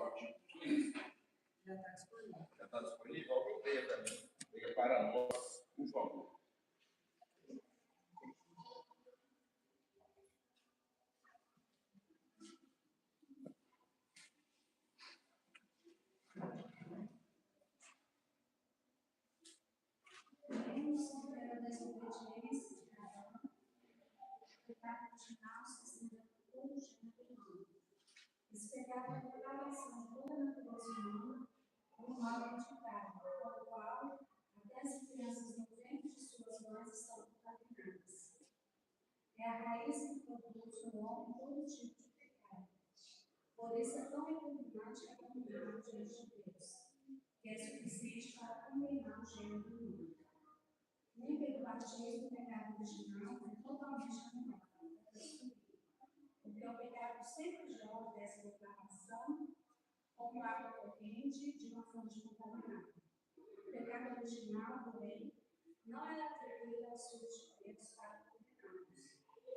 no artigo 15. Já está disponível. Já está disponível? Alguém leia para mim. Leia para nós, por favor. Pela desobediência de Adão, o pecado original se estendeu por todo o gênero humano. Esse pecado é a depravação de toda a natureza humana como mal identificado, pelo qual até as crianças no ventre de suas mães estão contaminadas. É a raiz que produz no homem todo tipo de pecado. Por isso é tão repugnante e abominável diante de Deus, que é suficiente para condenar o gênero humano. Nem pelo batismo o pecado original é totalmente anulado, porque o pecado sempre joga dessa depravação como água corrente de uma fonte contaminada. O pecado original, porém, não é atribuído aos filhos de Deus para condená-los,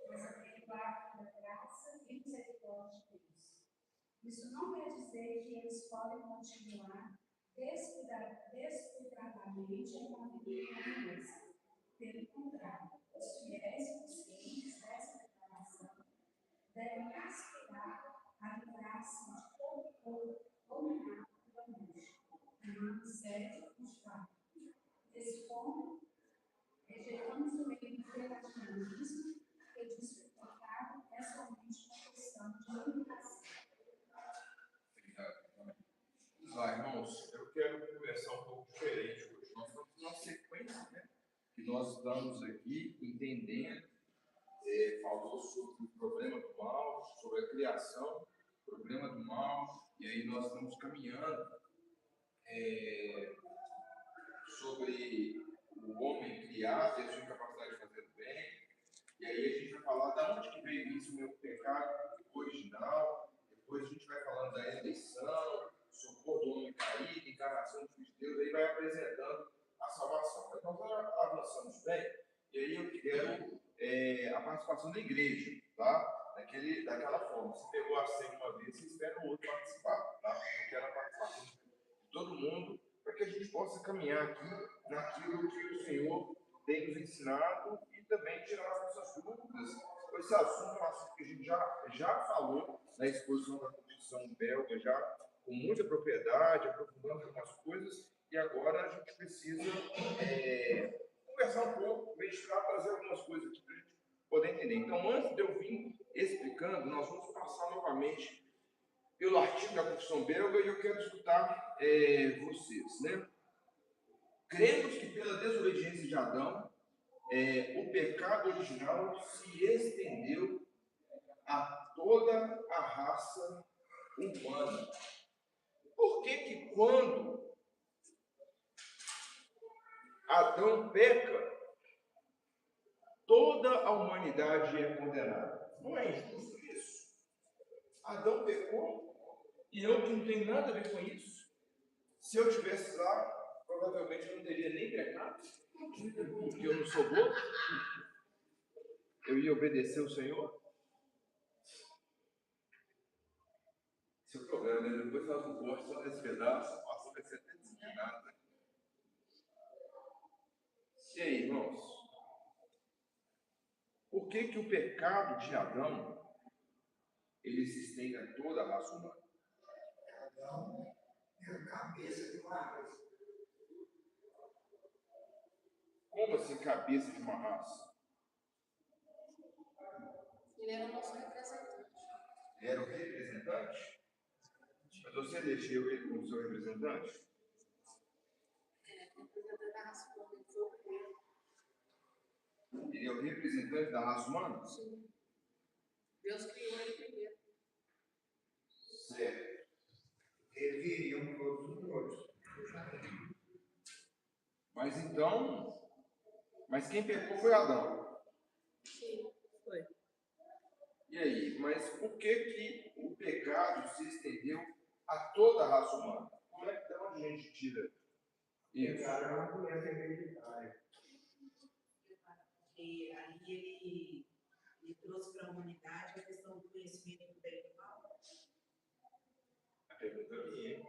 mas atribuído à árvore da graça e misericórdia de Deus. Isso não quer dizer que eles podem continuar descuidadamente em uma vida comum. Pelo contrário, os fiéis conscientes dessa declaração devem aspirar a livrar-se de todo corpo dominado pela mente, Romanos 7, 24. Desse ponto, rejeitamos o meio do relativismo que diz que o pecado é somente uma questão de limitação. Obrigado. Lá, irmãos, eu quero conversar um pouco diferente hoje. Nós estamos numa sequência, né? Que nós estamos aqui entendendo, falou sobre o problema do mal, sobre a criação, problema do mal, e aí nós estamos caminhando sobre o homem criado e a sua incapacidade de fazer o bem, e aí a gente vai falar de onde que veio isso, o pecado original, depois a gente vai falando da eleição, socorro do homem caído, encarnação do Filho de Deus, aí vai apresentando a salvação. Mas nós avançamos bem, e aí eu quero a participação da igreja, tá? Daquela forma. Se pegou a senha uma vez, você espera o outro participar, tá? Eu quero a participação de todo mundo, para que a gente possa caminhar aqui naquilo que o Senhor tem nos ensinado e também tirar as nossas dúvidas. Esse assunto é um assunto que a gente já falou na exposição da Constituição belga, já com muita propriedade, aprofundando algumas coisas, e agora a gente precisa conversar um pouco, meditar, trazer algumas coisas aqui para a gente poder entender. Então, antes de eu vir explicando, nós vamos passar novamente pelo artigo da Constituição belga e eu quero escutar vocês, né? Cremos que pela desobediência de Adão, o pecado original se estendeu a toda a raça humana. Por que quando Adão peca, toda a humanidade é condenada? Não é injusto isso? Adão pecou e eu que não tenho nada a ver com isso. Se eu estivesse lá, provavelmente eu não teria nem pecado, porque eu não sou bobo. Eu ia obedecer o Senhor. Esse é o problema, né? Depois faz um corte só nesse pedaço, passa vai ser até disciplinado. E aí, irmãos? Por que o pecado de Adão ele se estende a toda a raça humana? Adão é a cabeça de uma raça. Como assim, cabeça de uma raça? Ele era o nosso representante. Ele era o representante? Mas você elegeu ele como seu representante? Representante da raça humana, ele foi o primeiro. Ele é o representante da raça humana? Sim. Deus criou ele primeiro. Certo. Eles viriam todos os outros. Mas quem pecou foi Adão. Sim, foi. E aí, mas por que o pecado se estendeu a toda a raça humana? Como é que de onde a gente tira isso? O cara é uma doença hereditária. Porque ali ele trouxe para a humanidade a questão do conhecimento do bem e do mal. A pergunta Nunca vi, hein?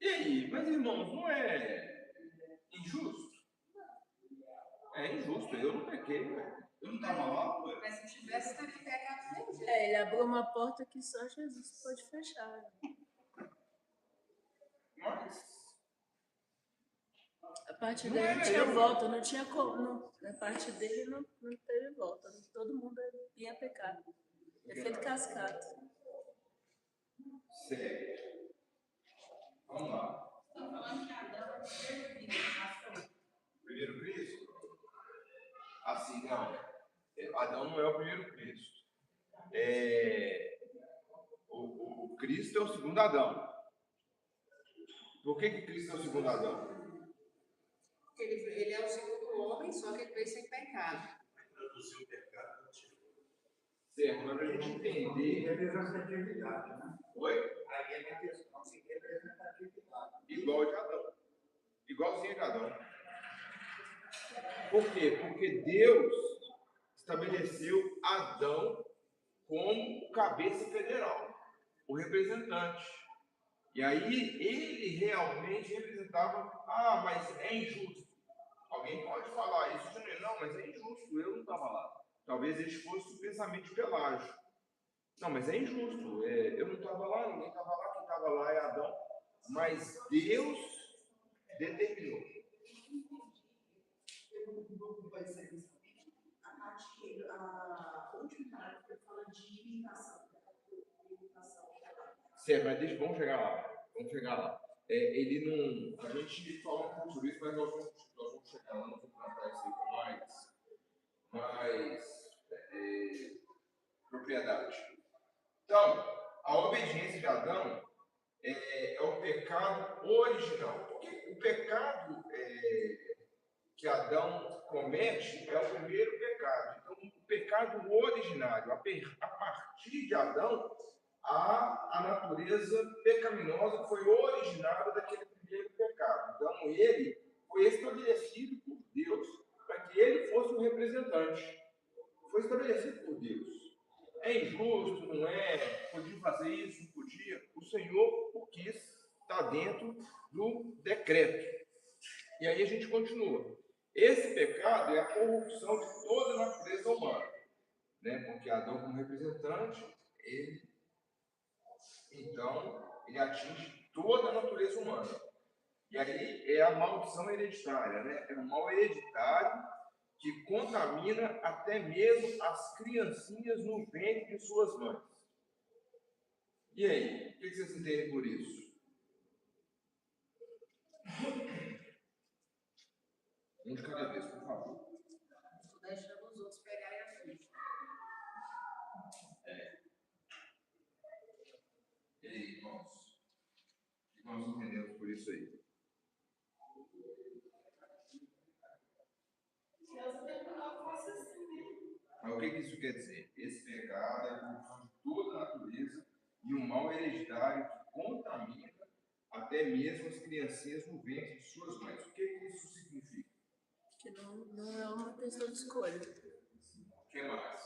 E aí, mas irmãos, não é injusto? É injusto, eu não pequei, velho. Eu não estava lá, ué. Mas se tivesse, teria pegado do mesmo jeito. Ele abriu uma porta que só Jesus pode fechar. Mas A parte Não dele era não tinha eu. volta, não tinha como. A parte dele não teve volta. Todo mundo ia pecar. Efeito cascata. sério. Vamos lá. Estão falando que Adão é o primeiro filho da nação. Primeiro Cristo? Assim, não. Adão não é o primeiro Cristo. O Cristo é o segundo Adão. Por que Cristo é o segundo Adão? Porque ele é o segundo homem, só que ele veio sem pecado. Produziu o pecado contigo. Certo, mas para a gente entender. Representatividade, né? Oi? Aí é a questão de representatividade. Igual de Adão. Igualzinho de Adão. Por quê? Porque Deus estabeleceu Adão como cabeça federal, o representante. E aí ele realmente representava, mas é injusto. Alguém pode falar isso, não, mas é injusto, eu não estava lá. Talvez este fosse o pensamento de Pelágio. Não, mas é injusto, eu não estava lá, ninguém estava lá, quem estava lá é Adão. Mas Deus determinou. A última parte foi falando de imitação. Certo, mas vamos chegar lá. Ele não. A gente fala um pouco sobre isso, mas nós vamos chegar lá, nós vamos tratar isso aí com mais propriedade. Então, a obediência de Adão é o pecado original. Porque o pecado que Adão comete é o primeiro pecado. Então, o pecado originário, a partir de Adão, a natureza pecaminosa foi originada daquele primeiro pecado. Então, ele foi estabelecido por Deus para que ele fosse um representante. Foi estabelecido por Deus. É injusto, não é? Podia fazer isso, não podia. O Senhor o quis, está dentro do decreto. E aí a gente continua. Esse pecado é a corrupção de toda a natureza humana. Né? Porque Adão, como representante, ele atinge toda a natureza humana. E aí é a maldição hereditária, né? É um mal hereditário que contamina até mesmo as criancinhas no ventre de suas mães. E aí, o que vocês entendem por isso? Um de cada vez, por favor. Estou deixando os outros pegarem a ficha. E aí, irmãos? O que nós entendemos por isso aí? Mas o que isso quer dizer? Esse pecado é a corrupção de toda a natureza e um mal hereditário que contamina até mesmo as criancinhas no ventre de suas mães. O que isso significa? Que não é uma questão de escolha. O que mais?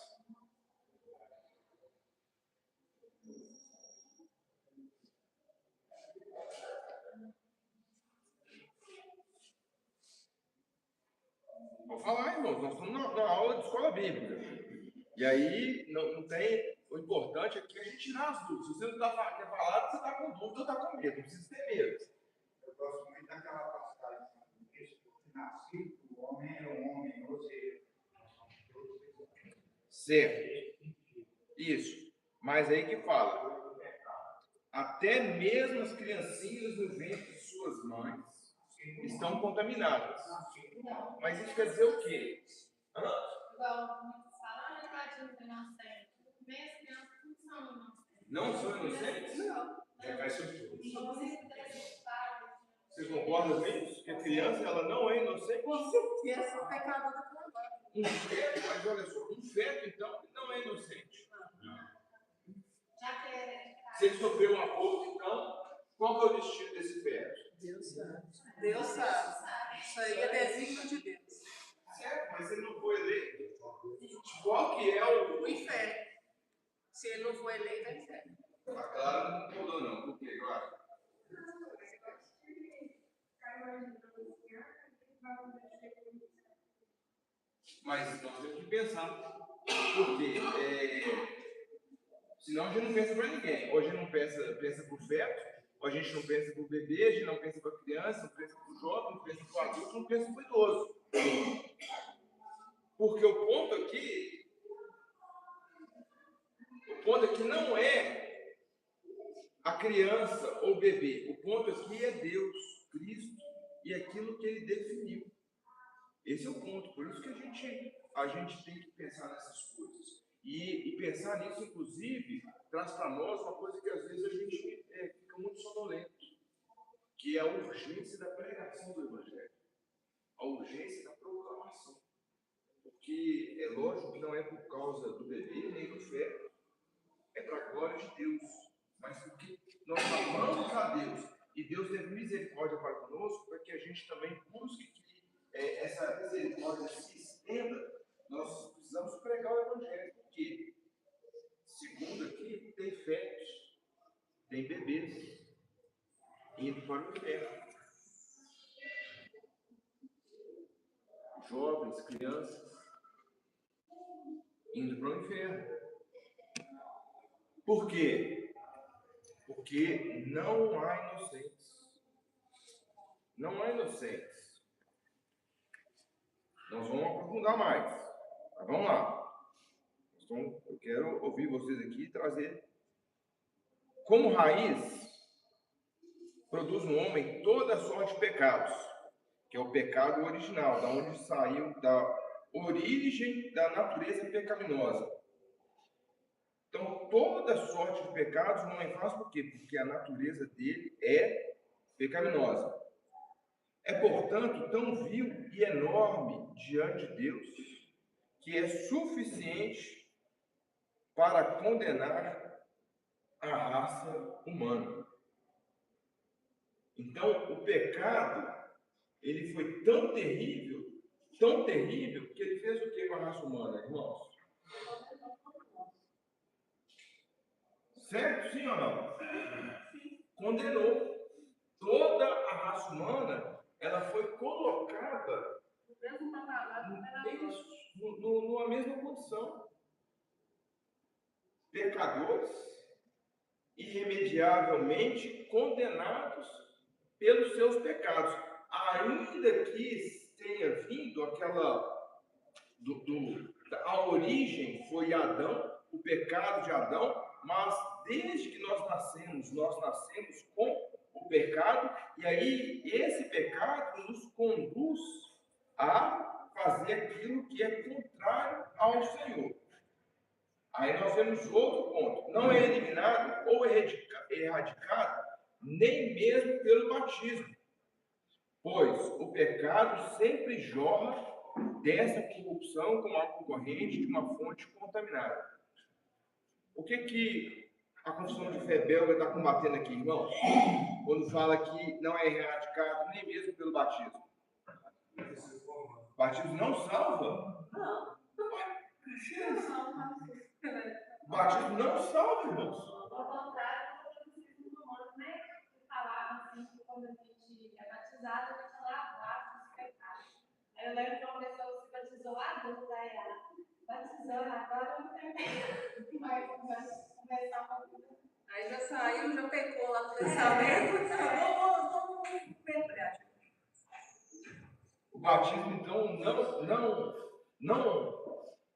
Vou falar, irmãos, nós estamos na aula de escola bíblica. E aí não tem. O importante é que a gente tirar as dúvidas. Se você não quer falar, você está com dúvida ou está com medo. Não precisa ter medo. Eu gosto muito daquela passagem do texto que nascido do homem é um homem, ou seja, Certo. Isso. Mas aí que fala. Até mesmo as criancinhas no ventre de suas mães estão contaminadas. Mas isso quer dizer o quê? Igual muitos falam, tadinho do inocente. Também as crianças não são inocentes. Não são inocentes? Não. Já cai sobre tudo. Você concorda com isso? Que a criança ela não é inocente? Com certeza, o pecador da planta. Um feto, mas olha só, um feto então não é inocente. Já que é hereditário. Se ele sofreu um aborto, então, qual que é o destino desse feto? Deus sabe. Deus sabe. Isso aí é desígnio de Deus. Certo, mas ele não foi eleito. Qual que é o eleito é inferno. A Clara não concordou, não. Por quê, Clara? Mas nós temos que pensar. Porque senão a gente não pensa para ninguém. Ou a gente não pensa para o feto, ou a gente não pensa para o bebê, a gente não pensa para a criança, não pensa para o jovem, não pensa para o adulto, não pensa para o idoso. Porque o ponto aqui não é a criança ou o bebê. O ponto aqui é Deus, Cristo e aquilo que Ele definiu. Esse é o ponto. Por isso que a gente tem que pensar nessas coisas. E pensar nisso, inclusive, traz para nós uma coisa que às vezes a gente fica muito sonolento, que é a urgência da pregação do Evangelho, a urgência da proclamação. Porque é lógico que não é por causa do bebê nem do feto, é para a glória de Deus, mas porque nós amamos a Deus e Deus teve misericórdia para conosco, para que a gente também busque que essa misericórdia se estenda. Nós precisamos pregar o Evangelho, porque, segundo aqui, tem fetos, tem bebês indo para o inferno, jovens, crianças indo para o inferno. Por quê? Porque não há inocentes. Não há inocentes. Nós vamos aprofundar mais. Mas vamos lá. Então, eu quero ouvir vocês aqui e trazer como raiz produz no homem toda sorte de pecados, que é o pecado original, da onde saiu, da origem da natureza pecaminosa. Então, toda sorte de pecados o homem faz por quê? Porque a natureza dele é pecaminosa. É, portanto, tão vil e enorme diante de Deus, que é suficiente para condenar a raça humana. Então, o pecado, ele foi tão terrível, que ele fez o que com a raça humana, irmãos? Certo? Sim ou não? Condenou. Toda a raça humana, ela foi colocada numa mesma condição. Pecadores, irremediavelmente condenados pelos seus pecados. Ainda que tenha vindo a origem foi Adão, o pecado de Adão, mas desde que nós nascemos com o pecado, e aí esse pecado nos conduz a fazer aquilo que é contrário ao Senhor. Aí nós vemos outro ponto, não é eliminado ou erradicado nem mesmo pelo batismo, pois o pecado sempre jorra dessa corrupção como a concorrente de uma fonte contaminada. O que a confissão de fé belga está combatendo aqui, irmãos? Quando fala que não é erradicado nem mesmo pelo batismo. O batismo não salva? Não. O batismo não salva, irmãos. Ao contrário, no Romanos, né? Que falava assim, que quando a gente é batizado, a gente é lavado dos pecados. Aí eu lembro que uma pessoa se batizou lá dentro da Iara. Batizando, agora não tem pecado. Vai começar uma vida. Aí já saiu, já pecou lá no pensamento. Vamos ver prática. O batismo, então, não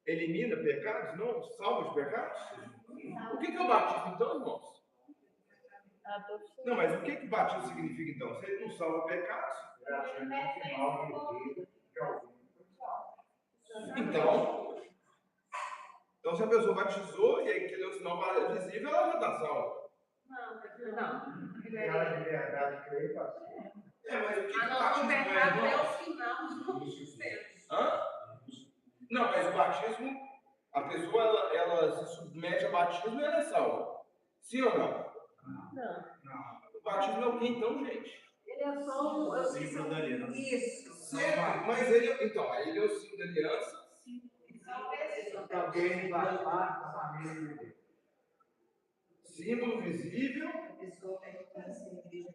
elimina pecados? Não salva os pecados? O que é o batismo, então, irmãos? Não, mas o que o batismo significa, então? Se ele não salva pecados? Então, se a pessoa batizou e aí que deu o sinal visível, ela já está salva. Não. Ela de verdade crê, Mas o que A o nossa batismo é, pecado é o irmãos? final dos nossos tempos. Hã? Não, mas o batismo, a pessoa ela se submete ao batismo e ela é salva. Sim ou não? Não. O batismo é o que então, gente? Ele é só um. Símbolo da aliança. Isso. Certo, mas ele é o símbolo da aliança. alguém faz parte da família de Deus. Símbolo visível. A pessoa pertence à igreja.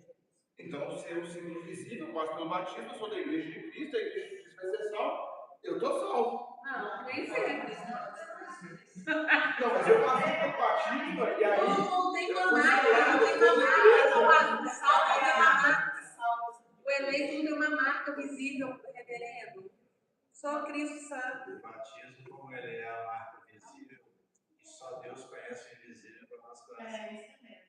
Então, se é um símbolo visível, eu passo pelo batismo, eu sou da igreja de Cristo, a igreja de Cristo vai ser salvo, eu estou salvo. Não, nem sempre. Não, mas eu passei pelo batismo e aí. Não tem eu uma fui marca, selado, não tem eu sou uma da marca. igreja. Salvo tem uma marca. O eleito não tem uma marca visível, reverendo. Só Cristo sabe. O batismo, como ele é a marca visível, e só Deus conhece o invisível para nós conhecer. É isso mesmo.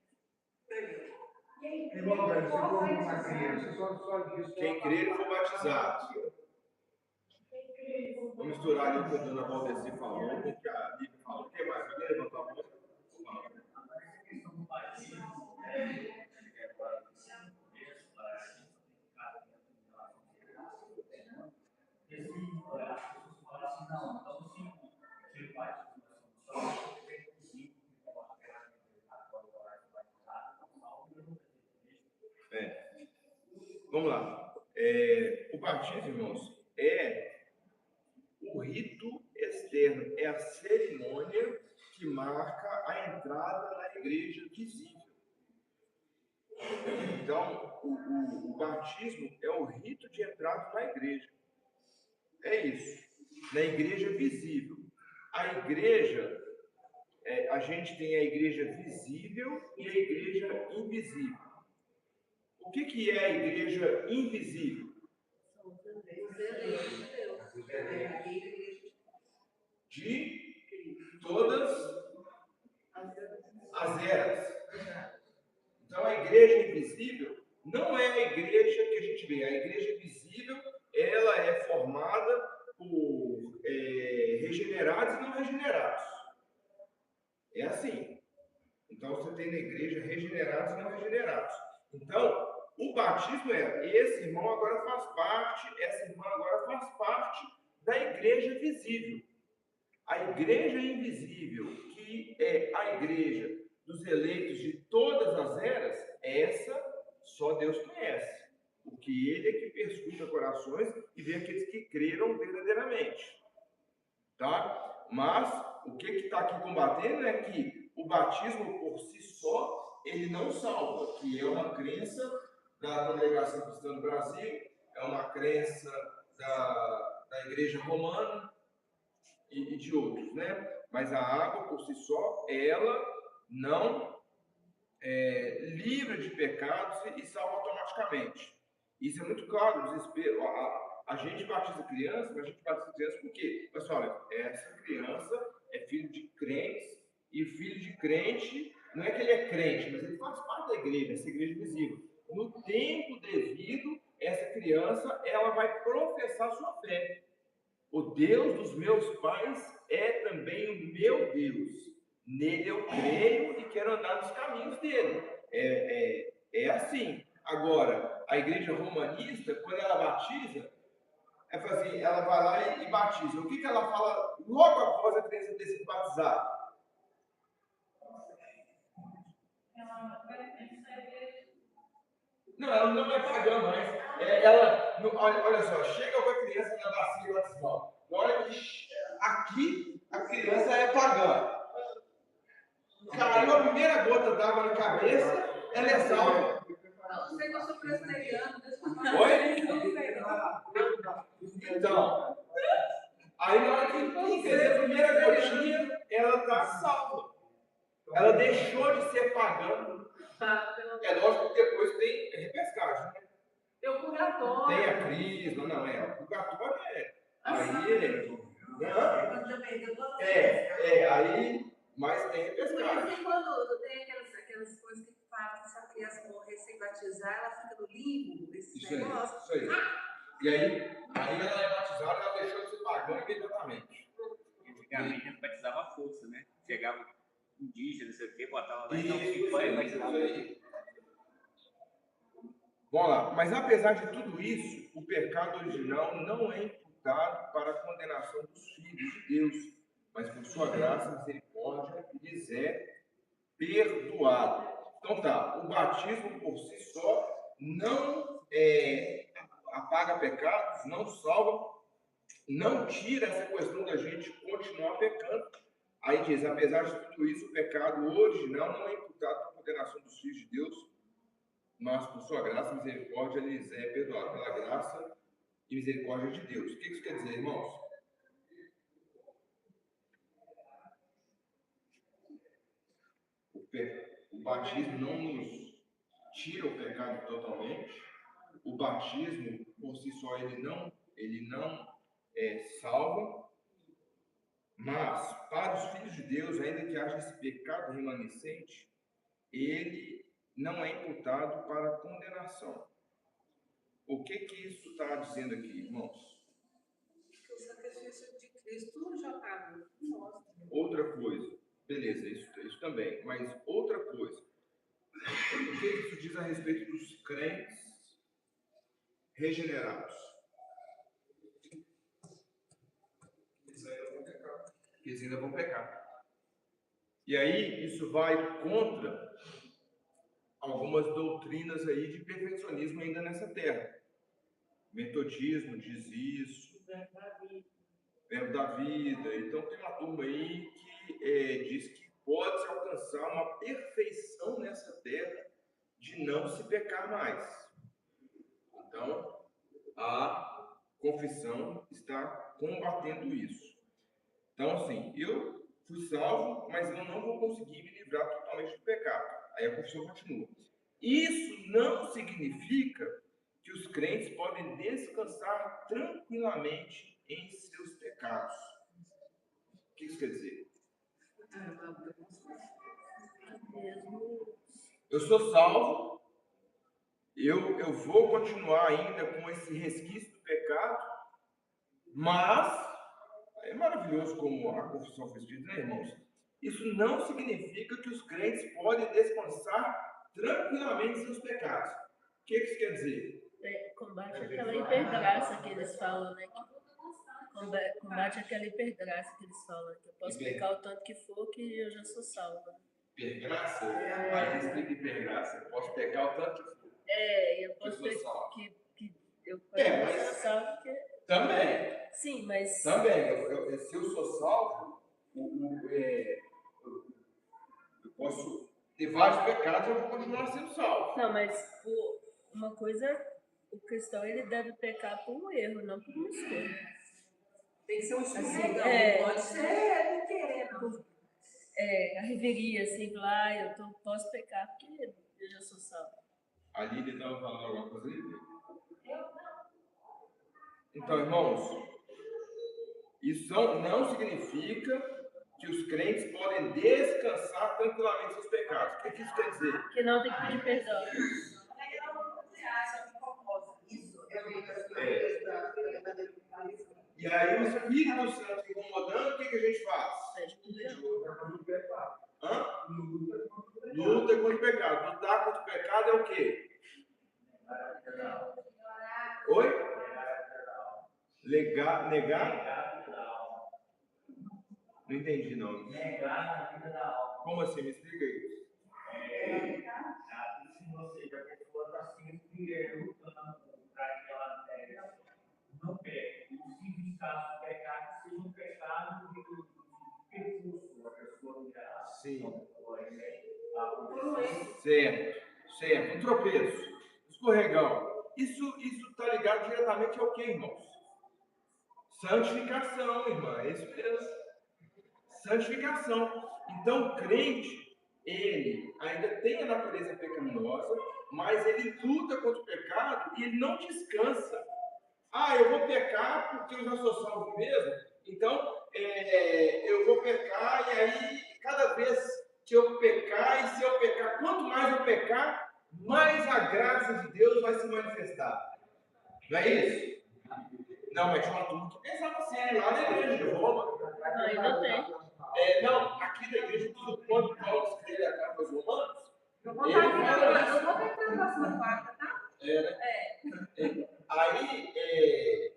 E aí, Igual, velho, você qual for foi uma a criança, só diz. Quem crer for batizado. Vou misturar ali o que a dona Valdeci falou, com o que a Lívia falou. O que mais? Alguém levantou a mão? Vamos lá. O batismo, irmãos, é o rito externo, é a cerimônia que marca a entrada na igreja visível. Então, o batismo é o rito de entrada na igreja. É isso. Na igreja visível. A igreja, a gente tem a igreja visível e a igreja invisível. O que é a igreja invisível? Os eleitos de Deus. De todas as eras. Então, a igreja invisível não é a igreja que a gente vê. A igreja visível, ela é formada por regenerados e não regenerados. É assim. Então, você tem na igreja regenerados e não regenerados. Então, o batismo esse irmão agora faz parte, essa irmã agora faz parte da igreja visível. A igreja invisível, que é a igreja dos eleitos de todas as eras, essa só Deus conhece. Porque Ele é que perscruta corações e vê aqueles que creram verdadeiramente. Tá? Mas o que está aqui combatendo é que o batismo por si só, ele não salva, que é uma crença da Congregação Cristã do Brasil, é uma crença da Igreja Romana e de outros, né? Mas a água por si só, ela não livra de pecados e salva automaticamente. Isso é muito claro, o desespero. A gente batiza criança, mas a gente batiza criança por quê? Pessoal, olha, essa criança é filho de crentes, e filho de crente, não é que ele é crente, mas ele faz parte da igreja, essa igreja visível. No tempo devido, essa criança, ela vai professar sua fé. O Deus dos meus pais é também o meu Deus. Nele eu creio e quero andar nos caminhos dele. É assim. Agora, a igreja romanista, quando ela batiza, ela vai lá e batiza. O que ela fala logo após a criança ter sido batizada? Não, ela não é pagã mais. Olha só, chega com a criança na bacia batismal. Olha que aqui a criança é pagã. Caiu a primeira gota d'água na cabeça, ela é salva. Eu não sei que eu sou presbiteriano. Oi? Então, aí na hora que fez a primeira gotinha, ela está salva. Ela deixou de ser pagã. É lógico que depois tem repescagem, né? Tem o purgatório. Tem a crisma, o purgatório aí, mas tem Por isso repescagem. que quando tem aquelas coisas que fazem que se a criança morrer sem batizar, ela fica no limbo, esse Isso negócio. aí. E aí ela é batizada, ela deixou de ser pagã imediatamente. Antigamente a gente batizava a força, né? Chegava indígena, não sei o quê, botava lá, então e batizava. Vamos lá, mas apesar de tudo isso, o pecado original não é imputado para a condenação dos filhos de Deus, mas por sua graça e misericórdia lhes é perdoado. Então tá, o batismo por si só não apaga pecados, não salva, não tira essa questão da gente continuar pecando. Aí diz, apesar de tudo isso, o pecado original não é imputado por condenação dos filhos de Deus, mas por sua graça e misericórdia lhes é perdoado pela graça e misericórdia de Deus. O que isso quer dizer, irmãos? O batismo não nos tira o pecado totalmente. O batismo, por si só, ele não salva. Mas, para os filhos de Deus, ainda que haja esse pecado remanescente, ele não é imputado para condenação. O que isso está dizendo aqui, irmãos? Que o sacrifício de Cristo já paga. Outra coisa, beleza, isso também, mas outra coisa. O que isso diz a respeito dos crentes regenerados? Eles ainda vão pecar. E aí, isso vai contra algumas doutrinas aí de perfeccionismo ainda nessa terra. Metodismo diz isso. Verbo da vida. Então, tem uma turma aí que diz que pode-se alcançar uma perfeição nessa terra de não se pecar mais. Então, a confissão está combatendo isso. Então, assim, eu fui salvo, mas eu não vou conseguir me livrar totalmente do pecado. Aí a confissão continua. Isso não significa que os crentes podem descansar tranquilamente em seus pecados. O que isso quer dizer? Eu sou salvo, eu vou continuar ainda com esse resquício do pecado, mas é maravilhoso como a confissão foi escrita, né, irmãos? Isso não significa que os crentes podem descansar tranquilamente seus pecados. O que isso quer dizer? Combate aquela hipergraça que eles falam, né? Combate aquela hipergraça que eles falam, que eu posso pecar o tanto que for, que eu já sou salva. Hipergraça? Aí explica hipergraça. Eu posso pecar o tanto que for. Eu posso pecar que eu mas sou salvo. Também. Sim, mas... Também. Se eu sou salvo, eu posso ter vários pecados e eu vou continuar sendo salvo. Não, mas uma coisa, o cristão ele deve pecar por um erro, não por uma escolha. Tem que ser um escorregão, Assim, pode ser de querer, não. A reveria, assim, lá, posso pecar porque eu já sou salvo. A Lília estava falando alguma coisa ali? Então, irmãos, isso não significa que os crentes podem descansar tranquilamente seus pecados. O que isso quer dizer? Que não tem que pedir perdão. E aí o Espírito Santo incomodando, o que a gente faz? Luta contra o pecado. Lutar contra o pecado é o quê? Oi? Negar? Não entendi, não. Negar na vida da alma. Como assim? Me explica isso. Se a pessoa está sempre lutando para que ela não peque. E se caso o pecado seja um pecado de percurso, a pessoa no geral. Sim. Certo. Um tropeço. Escorregão. Isso está ligado diretamente ao quê, irmãos? Santificação, irmã. É isso mesmo. Santificação. Então, o crente, ele ainda tem a natureza pecaminosa, mas ele luta contra o pecado e ele não descansa. Eu vou pecar porque eu já sou salvo mesmo, então eu vou pecar e aí cada vez que eu pecar, e se eu pecar, quanto mais eu pecar, mais a graça de Deus vai se manifestar. Não é isso? Não, mas tinha uma turma que pensava assim, lá na igreja de Roma. Não, ainda tem. Não, aqui na igreja, quando Paulo escreve a carta aos Romanos, Eu vou pegar na próxima quarta, tá? Aí,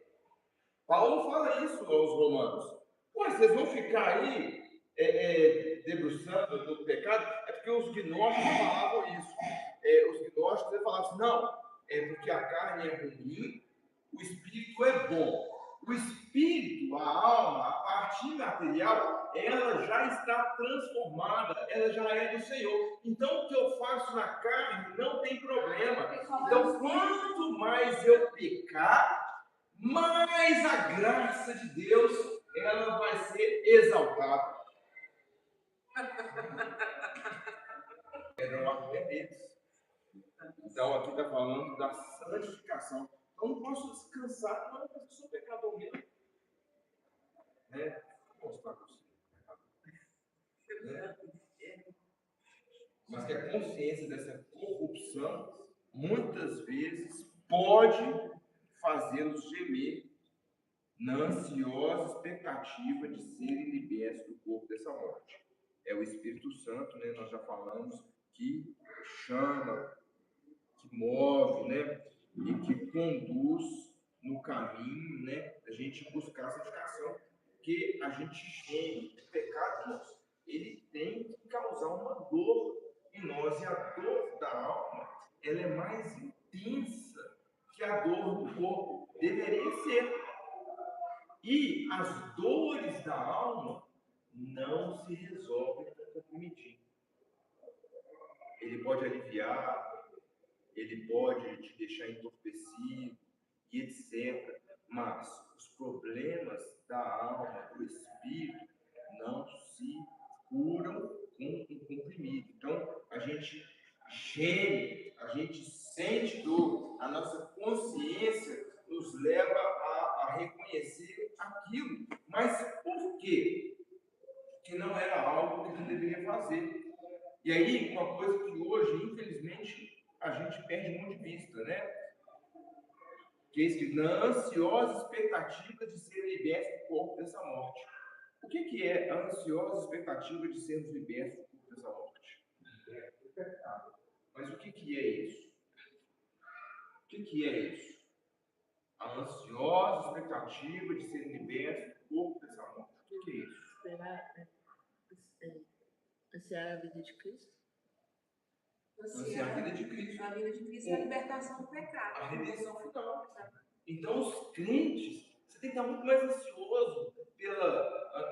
Paulo fala isso aos Romanos. Vocês vão ficar aí debruçando do pecado? É porque os gnósticos falavam isso. Os gnósticos falavam assim, não, é porque a carne é ruim, o espírito é bom. O espírito, a alma, a parte imaterial, ela já está transformada, ela já é do Senhor. Então, o que eu faço na carne não tem problema. Então, quanto mais eu pecar, mais a graça de Deus ela vai ser exaltada. Era um argumento deles. Então, aqui está falando da santificação. Eu não posso descansar, não, mas eu sou pecador mesmo. Né? Vou mostrar para você. Né? Mas que a consciência dessa corrupção, muitas vezes, pode fazê-los gemer na ansiosa expectativa de serem libertos do corpo dessa morte. É o Espírito Santo, né? Nós já falamos, que chama, que move, né? E que conduz no caminho, né? A gente buscar a santificação, porque a gente geme. O pecado nosso, ele tem que causar uma dor em nós, e a dor da alma, ela é mais intensa que a dor do corpo deveria ser. E as dores da alma não se resolvem com comprimitinho. Ele pode aliviar, ele pode te deixar entorpecido e etc. Mas os problemas da alma, do espírito, não se curam com um comprimido. Então, a gente geme, a gente sente dor, a nossa consciência nos leva a reconhecer aquilo. Mas por quê? Que não era algo que a gente deveria fazer. E aí, uma coisa que hoje, infelizmente, a gente perde muito de vista, né? Que é isso, na ansiosa expectativa de ser liberto do corpo dessa morte. O que é a ansiosa expectativa de sermos libertos do corpo dessa morte? Mas o que é isso? O que é isso? A ansiosa expectativa de ser liberto do corpo dessa morte. O que é isso? Esperar, ansiar a vida de Cristo. Ansiar a vida de Cristo. A vida de Cristo é a libertação do pecado. A redenção final. Então, os crentes, você tem que estar muito mais ansioso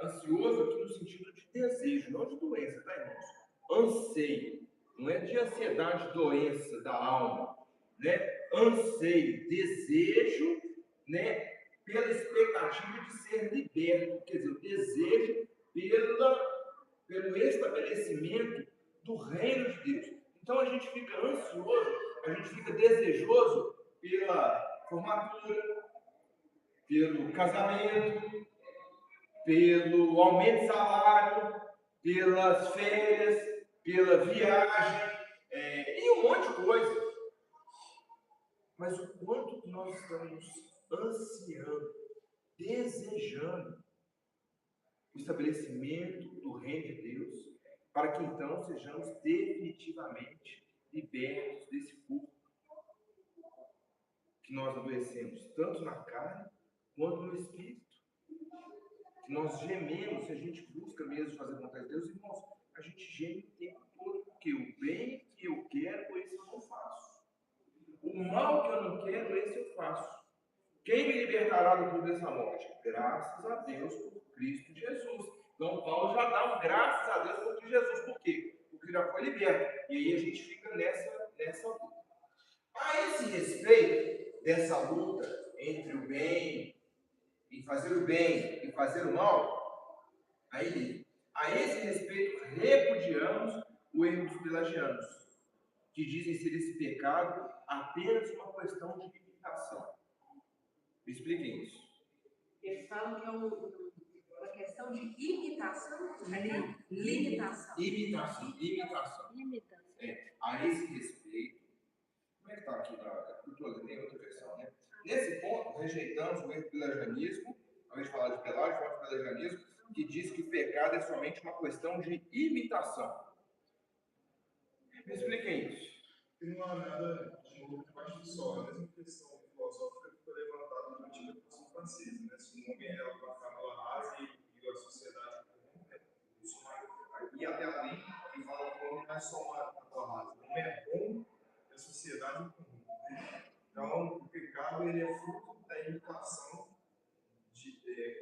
ansioso aqui no sentido de desejo, não de doença, tá, irmãos? Anseio, não é de ansiedade, doença da alma, né? Anseio, desejo, né? Pela expectativa de ser liberto, quer dizer, o desejo pelo estabelecimento do reino de Deus. Então a gente fica ansioso, a gente fica desejoso pela formatura, pelo casamento, pelo aumento de salário, pelas férias, pela viagem, e um monte de coisa. Mas o quanto que nós estamos ansiando, desejando o estabelecimento do reino de Deus, para que então sejamos definitivamente libertos desse corpo que nós adoecemos, tanto na carne quanto no espírito. Que nós gememos, se a gente busca mesmo fazer a vontade de Deus, irmãos, a gente geme o tempo todo, porque o bem que eu quero, esse eu não faço. O mal que eu não quero, esse eu faço. Quem me libertará do corpo dessa morte? Graças a Deus por Cristo Jesus. Então, Paulo já dá um graças a Deus por Cristo Jesus. Por quê? Porque já foi liberto. E aí a gente fica nessa luta. A esse respeito dessa luta entre o bem, em fazer o bem e fazer o mal, aí, a esse respeito, repudiamos o erro dos pelagianos, que dizem ser esse pecado apenas uma questão de limitação. Me expliquem isso. Eles falam que é uma questão de imitação? Limitação. Imitação. A esse respeito, como é que está aqui? Tem outra versão, né? Nesse ponto, rejeitamos o erro do pelagianismo, ao invés de falar de pelágio, fala de pelagianismo, que diz que o pecado é somente uma questão de imitação. Me expliquem isso. Não há nada de novo debaixo do sol. A mesma questão filosófica que foi levantada na antiga Revolução Francesa, né? Se um homem é uma tábua rasa e a sociedade e até além, que fala que o homem não é só uma tábua rasa, o homem é bom e a sociedade é comum. Né? Então, o pecado ele é fruto da imitação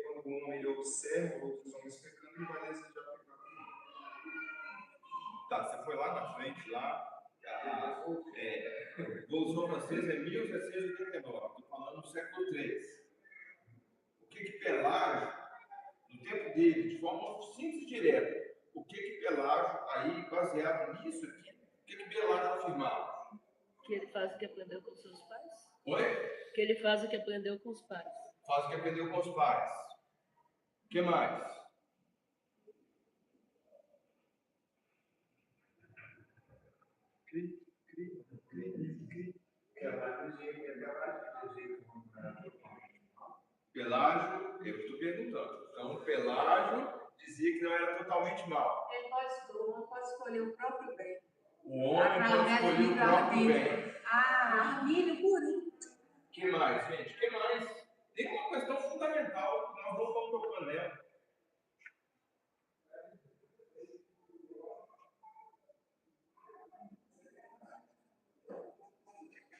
quando o homem ele observa outros homens pecando, ele vai desejar pecar. Tá, você foi lá na frente, lá. Revolução Francesa é 1789, estou falando do século III. O que Pelágio, no tempo dele, de forma simples e direta, o que Pelágio, aí, baseado nisso aqui, o que Pelágio afirmava? Que ele faz o que aprendeu com seus pais? Oi? Que ele faz o que aprendeu com os pais. Faz o que aprendeu com os pais. O que mais? Pelágio, eu estou perguntando. Então, Pelágio dizia que não era totalmente mal. O homem pode escolher o próprio bem. O homem pode escolher o próprio bem. Armínio purinho. O que mais, gente? O que mais? Tem uma questão fundamental que nós não estamos tocando nela.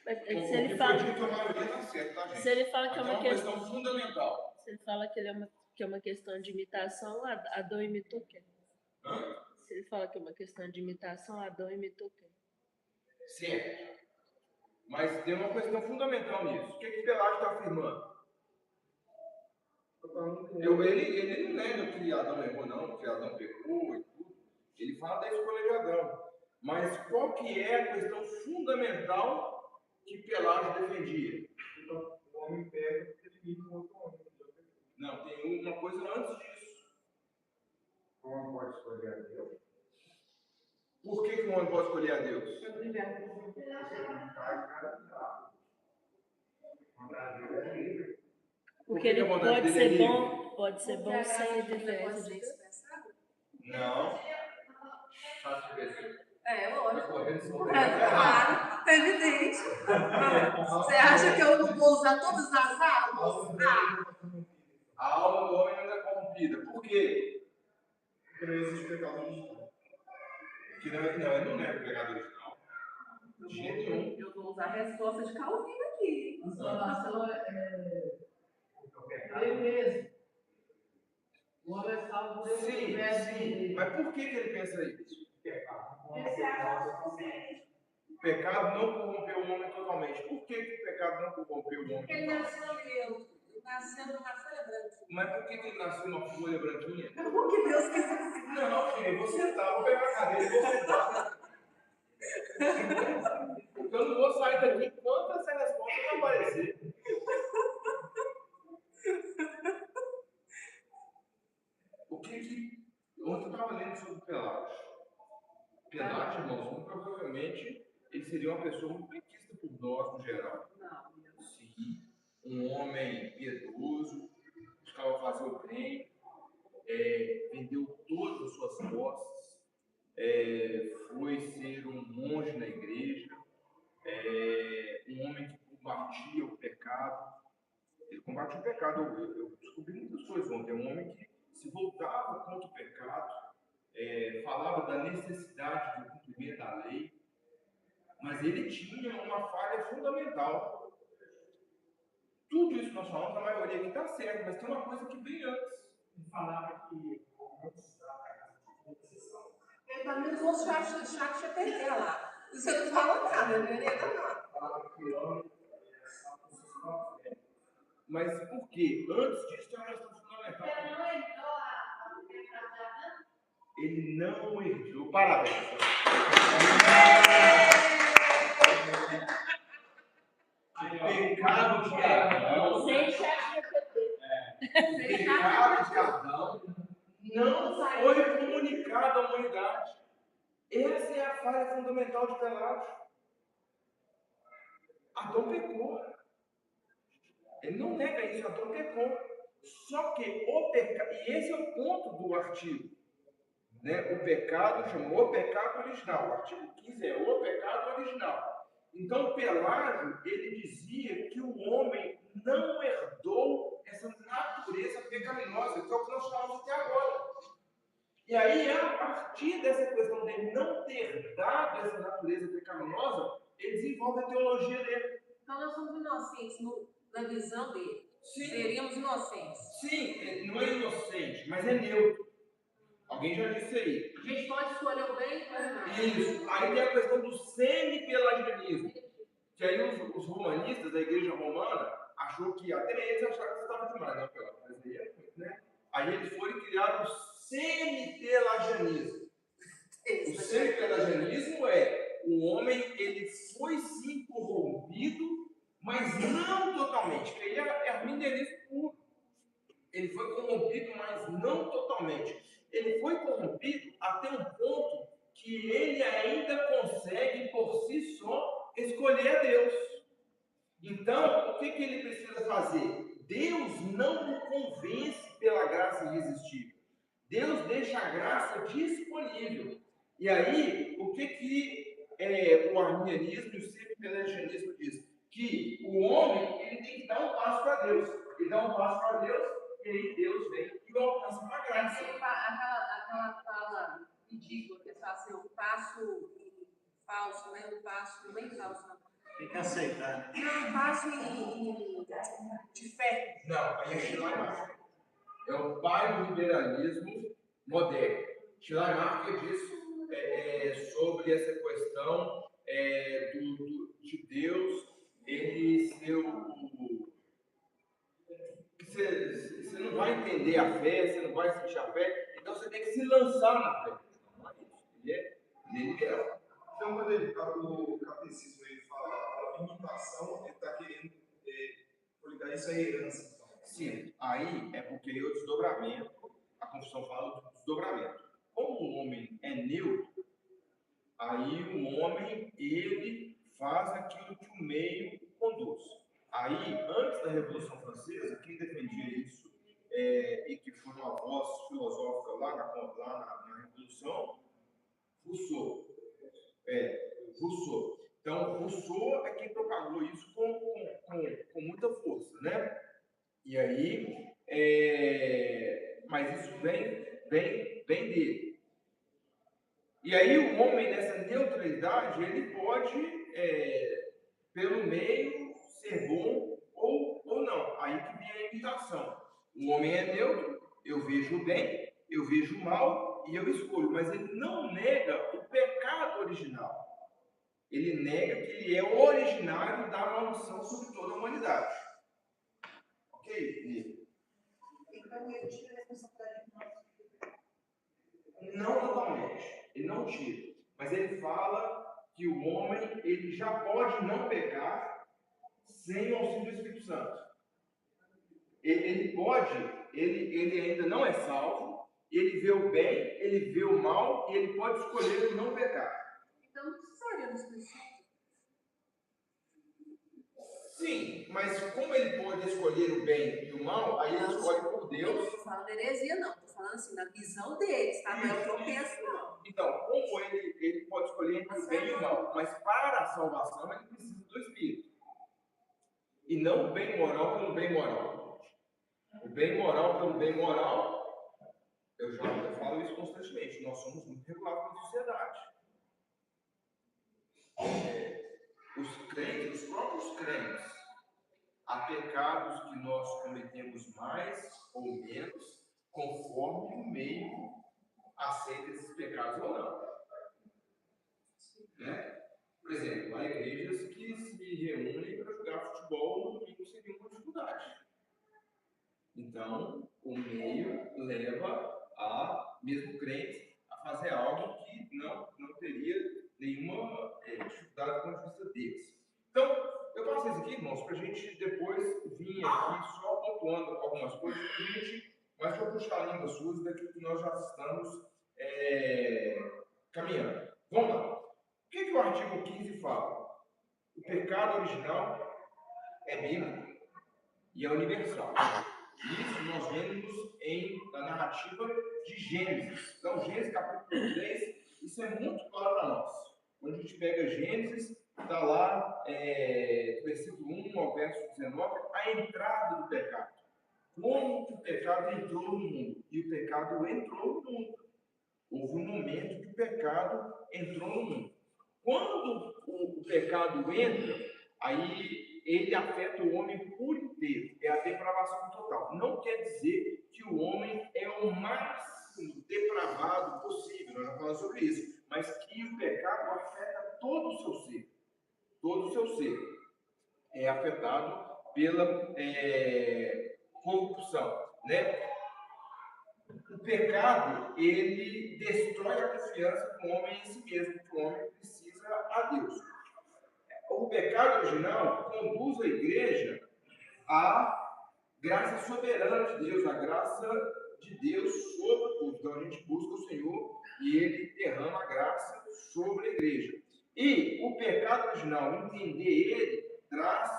Mas se ele fala, se ele fala que é uma questão fundamental. Se ele fala que, que é uma questão de imitação, Adão imitou quem? Se ele fala que é uma questão de imitação, Adão imitou quem? Certo. Mas tem uma questão fundamental nisso. O que Pelágio está afirmando? Ele não nega que Adão errou, não, que Adão pecou e tudo. Ele fala da escolha de Adão. Mas qual que é a questão fundamental que Pelágio defendia? Então, o homem peca porque ele imita um outro homem. Não, tem uma coisa antes disso. O homem pode escolher a Deus? Por que o homem pode escolher a Deus? Porque ele pode ser bom sem a diferença de Deus. Não. Fácil de ver. Lógico. Claro, é evidente. Você acha que eu não vou usar todas as armas? A alma do homem não é corrompida. Por quê? Porque não existe pecado original. Que ele não é pecado original. De jeito nenhum. Eu vou usar a resposta de Calvino aqui. A salvação é ele mesmo. O homem é salvo por ele mesmo. Sim. Mas por que ele pensa isso? O pecado não corrompeu o homem totalmente. Por que o pecado não corrompeu o homem Porque ele totalmente? nasceu numa folha branca. Mas por que ele nasceu numa folha branquinha? Porque Deus quis assim. Não, filho, vou sentar, vou pegar a cadeira e vou sentar. Porque eu não vou sair daqui enquanto essa resposta não aparecer. Ontem eu estava lendo sobre Pelágio. Pelágio, irmãos, muito provavelmente ele seria uma pessoa muito benquista por nós, no geral. Sim, um homem piedoso, buscava fazer o bem, vendeu todas as suas posses, foi ser um monge na igreja, um homem que combatia o pecado. Ele combatia o pecado. Eu descobri muitas coisas ontem. É um homem que se voltava contra o pecado, falava da necessidade do cumprimento da lei, mas ele tinha uma falha fundamental. Tudo isso que nós falamos, a maioria aqui está certo, mas tem uma coisa que vem antes. Ele falava que não precisava de decisão. Ele também usou o chat GPT lá. Você não fala nada, não é nada. Falava que o homem é por seus próprios méritos. Mas por quê? Antes disso tem uma questão fundamental. Ele não herdou. Parabéns. Pecado de Adão. Sem chat GPT. Pecado de Adão não foi comunicado à humanidade. Essa é a falha fundamental de Pelágio. Adão pecou. Ele não nega isso, Adão pecou. Só que o pecado, e esse é o ponto do artigo, né? O pecado chamou o pecado original. O artigo 15 é o pecado original. Então, Pelágio, ele dizia que o homem não herdou essa natureza pecaminosa, que é o que nós falamos até agora. E aí, a partir dessa questão dele não ter dado essa natureza pecaminosa, ele desenvolve a teologia dele. Então, nós somos inocentes na visão dele. Sim. Seríamos inocentes. Sim, não é inocente, mas é neutro. Alguém já disse aí. A gente pode escolher o bem ou o mal. Isso. Aí tem a questão do semi-pelagianismo. Que aí os romanistas da igreja romana achou que, até eles acharam que estava demais, não, pela brasileira, né? Aí eles foram criar o semi-pelagianismo. O semi-pelagianismo é o homem, ele foi sim corrompido, mas não totalmente. Que aí é arminianismo puro. Ele foi corrompido, mas não totalmente. Ele foi corrompido até um ponto que ele ainda consegue, por si só, escolher a Deus. Então, o que ele precisa fazer? Deus não o convence pela graça irresistível. Deus deixa a graça disponível. E aí, o que o arminianismo e o semi-pelagianismo diz? Que o homem ele tem que dar um passo para Deus. Ele dá um passo para Deus, e aí Deus vem e o alcança uma graça. Aquela fala ridícula que fala assim, um passo falso, né? Um passo bem falso. Não. Tem que aceitar. Não, um passo de fé. Não, aí é Schleiermacher. É o pai do liberalismo moderno. Schleiermacher diz sobre essa questão de Deus, ele ser você não vai entender a fé, você não vai sentir a fé, então você tem que se lançar na fé. Não é isso. Ele é liberal. Então, quando o catecismo ele fala a imitação, ele está querendo ligar isso à herança. Então. Sim, aí é porque o desdobramento, a confissão fala do desdobramento. Como o homem é neutro, aí o homem, ele faz aquilo que o meio conduz. Aí, antes da Revolução Francesa, quem defendia isso, e que foi uma voz filosófica lá na Revolução, Rousseau. Rousseau. Então, Rousseau é quem propagou isso com muita força, né? E aí, mas isso vem dele. E aí o homem, nessa neutralidade, ele pode, pelo meio, ser bom ou não. Aí que vem a imitação. O homem é neutro, eu vejo o bem, eu vejo o mal e eu escolho. Mas ele não nega o pecado original. Ele nega que ele é o originário da maldição sobre toda a humanidade. Ok? Então ele tira a responsabilidade de nós. Não totalmente. Ele não tira. Mas ele fala que o homem ele já pode não pecar sem o auxílio do Espírito Santo. Ele pode, ele ainda não é salvo, ele vê o bem, ele vê o mal, e ele pode escolher não pecar. Então não precisaria do Espírito Santo. Sim, mas como ele pode escolher o bem e o mal, aí ele escolhe por Deus. Eu não estou falando heresia, não. Estou falando assim, na visão deles, tá? Não é o que eu penso, não. Então, como ele pode escolher entre o bem e o mal, mas para a salvação ele precisa do Espírito. E não o bem moral pelo bem moral. O bem moral pelo bem moral, eu falo isso constantemente, nós somos muito regulados na sociedade. Os crentes, os próprios crentes, há pecados que nós cometemos mais ou menos, conforme o meio aceita esses pecados ou não. Né? Por exemplo, há igrejas que se reúnem para jogar futebol no domingo sem nenhuma dificuldade. Então, o meio leva mesmo crente, a fazer algo que não teria nenhuma dificuldade com a vista deles. Então, eu passo isso aqui, irmãos, para a gente depois vir aqui só pontuando algumas coisas para a gente, mas para puxar a língua suas daquilo que nós já estamos caminhando. Vamos lá. O que o artigo 15 fala? O pecado original é bíblico e é universal. Isso nós vemos na narrativa de Gênesis. Então, Gênesis capítulo 3, isso é muito claro para nós. Quando a gente pega Gênesis, está lá, do versículo 1 ao verso 19, a entrada do pecado. Como o pecado entrou no mundo? E o pecado entrou no mundo. Houve um momento que o pecado entrou no mundo. Quando o pecado entra, aí ele afeta o homem por inteiro. é a depravação total. Não quer dizer que o homem é o máximo depravado possível, nós já falamos sobre isso, mas que o pecado afeta todo o seu ser. Todo o seu ser é afetado pela corrupção, né? O pecado, ele destrói a confiança do homem em si mesmo, que o homem precisa a Deus. O pecado original conduz a igreja à graça soberana de Deus, a graça de Deus sobre o povo. Então a gente busca o Senhor e Ele derrama a graça sobre a igreja. E o pecado original, entender ele, traz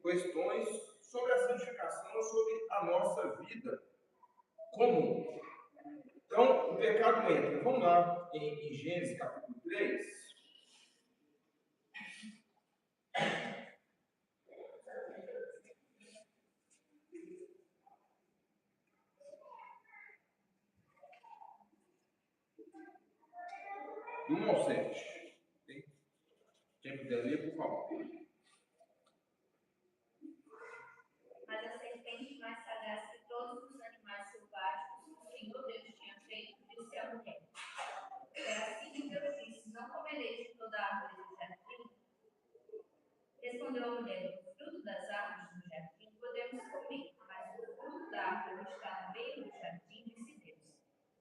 questões sobre a santificação, sobre a nossa vida comum. Então, o pecado entra. Vamos lá em Gênesis capítulo 3. Do 1 ao 7. Quem puder ler, por favor. Mas a serpente, mais sagaz que todos os animais selváticos, o Senhor Deus tinha feito, disse à mulher: é assim que Deus disse: não comereis de toda a árvore do jardim? Respondeu a mulher: do fruto das árvores do jardim podemos comer, mas do fruto da árvore que está no meio do jardim, disse Deus: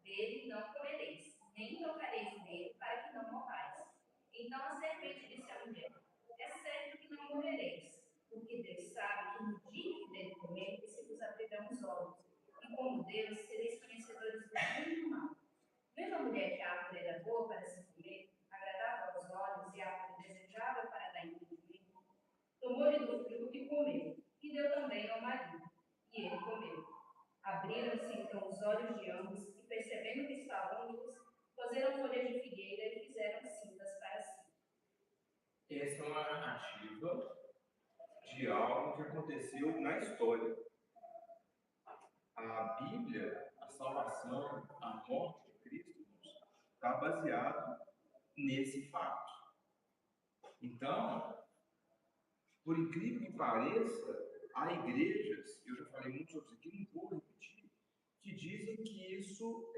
dele não comereis, nem tocareis nele, para que não morrais. Então a serpente disse à mulher: é certo que não morrereis, porque Deus sabe que no dia que dele comer, se vos abrirão os olhos, e como Deus sereis conhecedores do bem e do mal. Vendo a mulher que a árvore era boa para se comer, agradável aos olhos e a árvore desejável para dar entendimento, tomou-lhe do fruto e comeu, e deu também ao marido, e ele comeu. Abriram-se então os olhos de ambos, e percebendo que estavam nus, cozeram folhas de figueira e fizeram cintas para si. Essa é uma narrativa de algo que aconteceu na história. A Bíblia, a salvação, a morte de Cristo, está baseado nesse fato. Então, por incrível que pareça, há igrejas, eu já falei muito sobre isso aqui, não vou repetir, que dizem que isso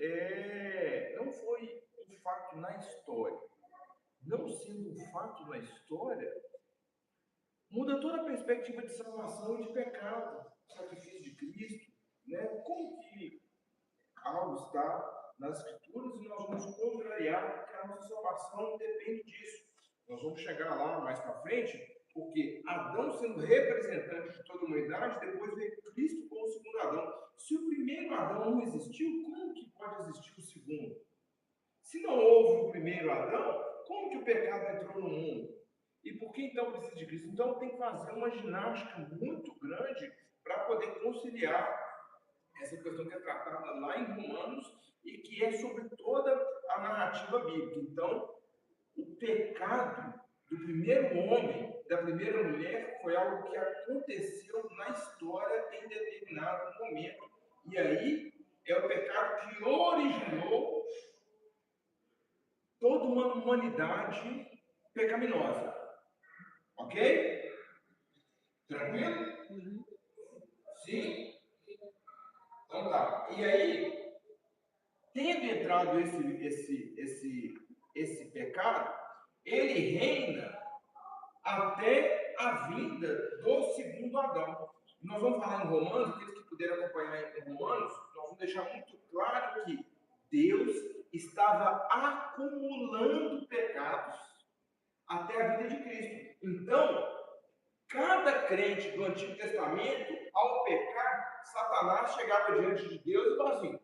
não foi um fato na história. Não sendo um fato na história, muda toda a perspectiva de salvação e de pecado, sacrifício de Cristo, né? Como que algo está nas Escrituras e nós vamos contrariar, porque a nossa salvação depende disso. Nós vamos chegar lá mais para frente, porque Adão sendo representante de toda a humanidade, depois veio Cristo como o segundo Adão. Se o primeiro Adão não existiu, como que pode existir o segundo? Se não houve o primeiro Adão, como que o pecado entrou no mundo? E por que então precisa de Cristo? Então tem que fazer uma ginástica muito grande para poder conciliar essa questão que é tratada lá em Romanos e que é sobre toda a narrativa bíblica. Então, o pecado do primeiro homem, da primeira mulher, foi algo que aconteceu na história em determinado momento. E aí é o pecado que originou toda uma humanidade pecaminosa. Ok? Tranquilo? Sim? Então tá. E aí, tendo entrado esse pecado, ele reina até a vinda do segundo Adão. Nós vamos falar em Romanos, aqueles que puderem acompanhar em Romanos, nós vamos deixar muito claro que Deus estava acumulando pecados até a vinda de Cristo. Então, cada crente do Antigo Testamento, ao pecar, Satanás chegava diante de Deus e falava assim: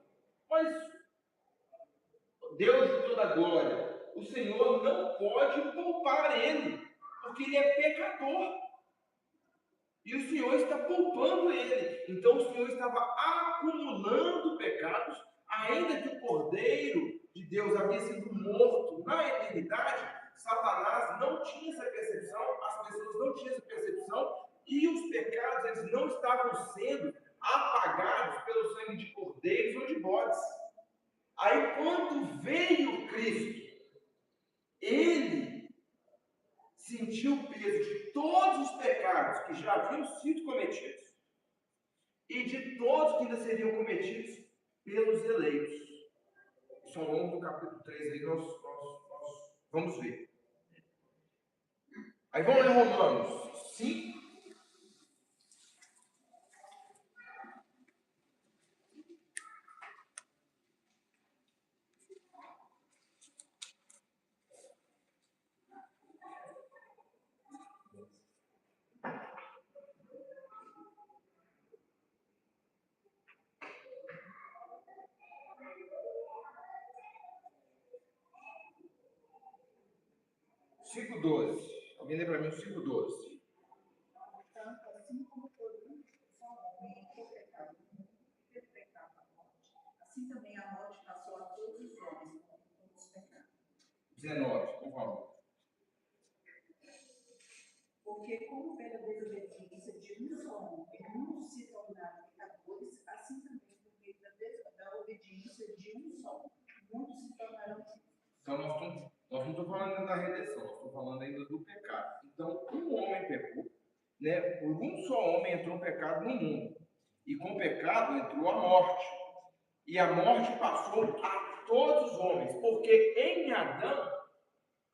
mas Deus de toda a glória, o Senhor não pode poupar ele, porque ele é pecador. E o Senhor está poupando ele. Então o Senhor estava acumulando pecados, ainda que o Cordeiro de Deus havia sido morto na eternidade. Satanás não tinha essa percepção, as pessoas não tinham essa percepção, e os pecados eles não estavam sendo apagados pelo sangue de cordeiros ou de bodes. Aí quando veio Cristo, ele sentiu o peso de todos os pecados que que já haviam sido cometidos e de todos que ainda seriam cometidos pelos eleitos. Isso ao longo do capítulo 3 aí nós vamos ver. Aí vamos ler Romanos 5. Versículo 12. Alguém lê para mim o 5:12. Portanto, assim como por um só homem entrou o pecado no mundo, e pelo pecado a morte, assim também a morte passou a todos os homens, porque todos pecaram. 19, por favor. Porque como pela desobediência de um só homem, muitos se tornaram pecadores, assim também por meio da obediência de um só, muitos se tornaram justos. Então, nós não estamos falando ainda da redenção, nós estamos falando ainda do pecado. Então, um homem pecou, né? Por um só homem entrou o pecado no mundo. E com o pecado entrou a morte. E a morte passou a todos os homens. Porque em Adão,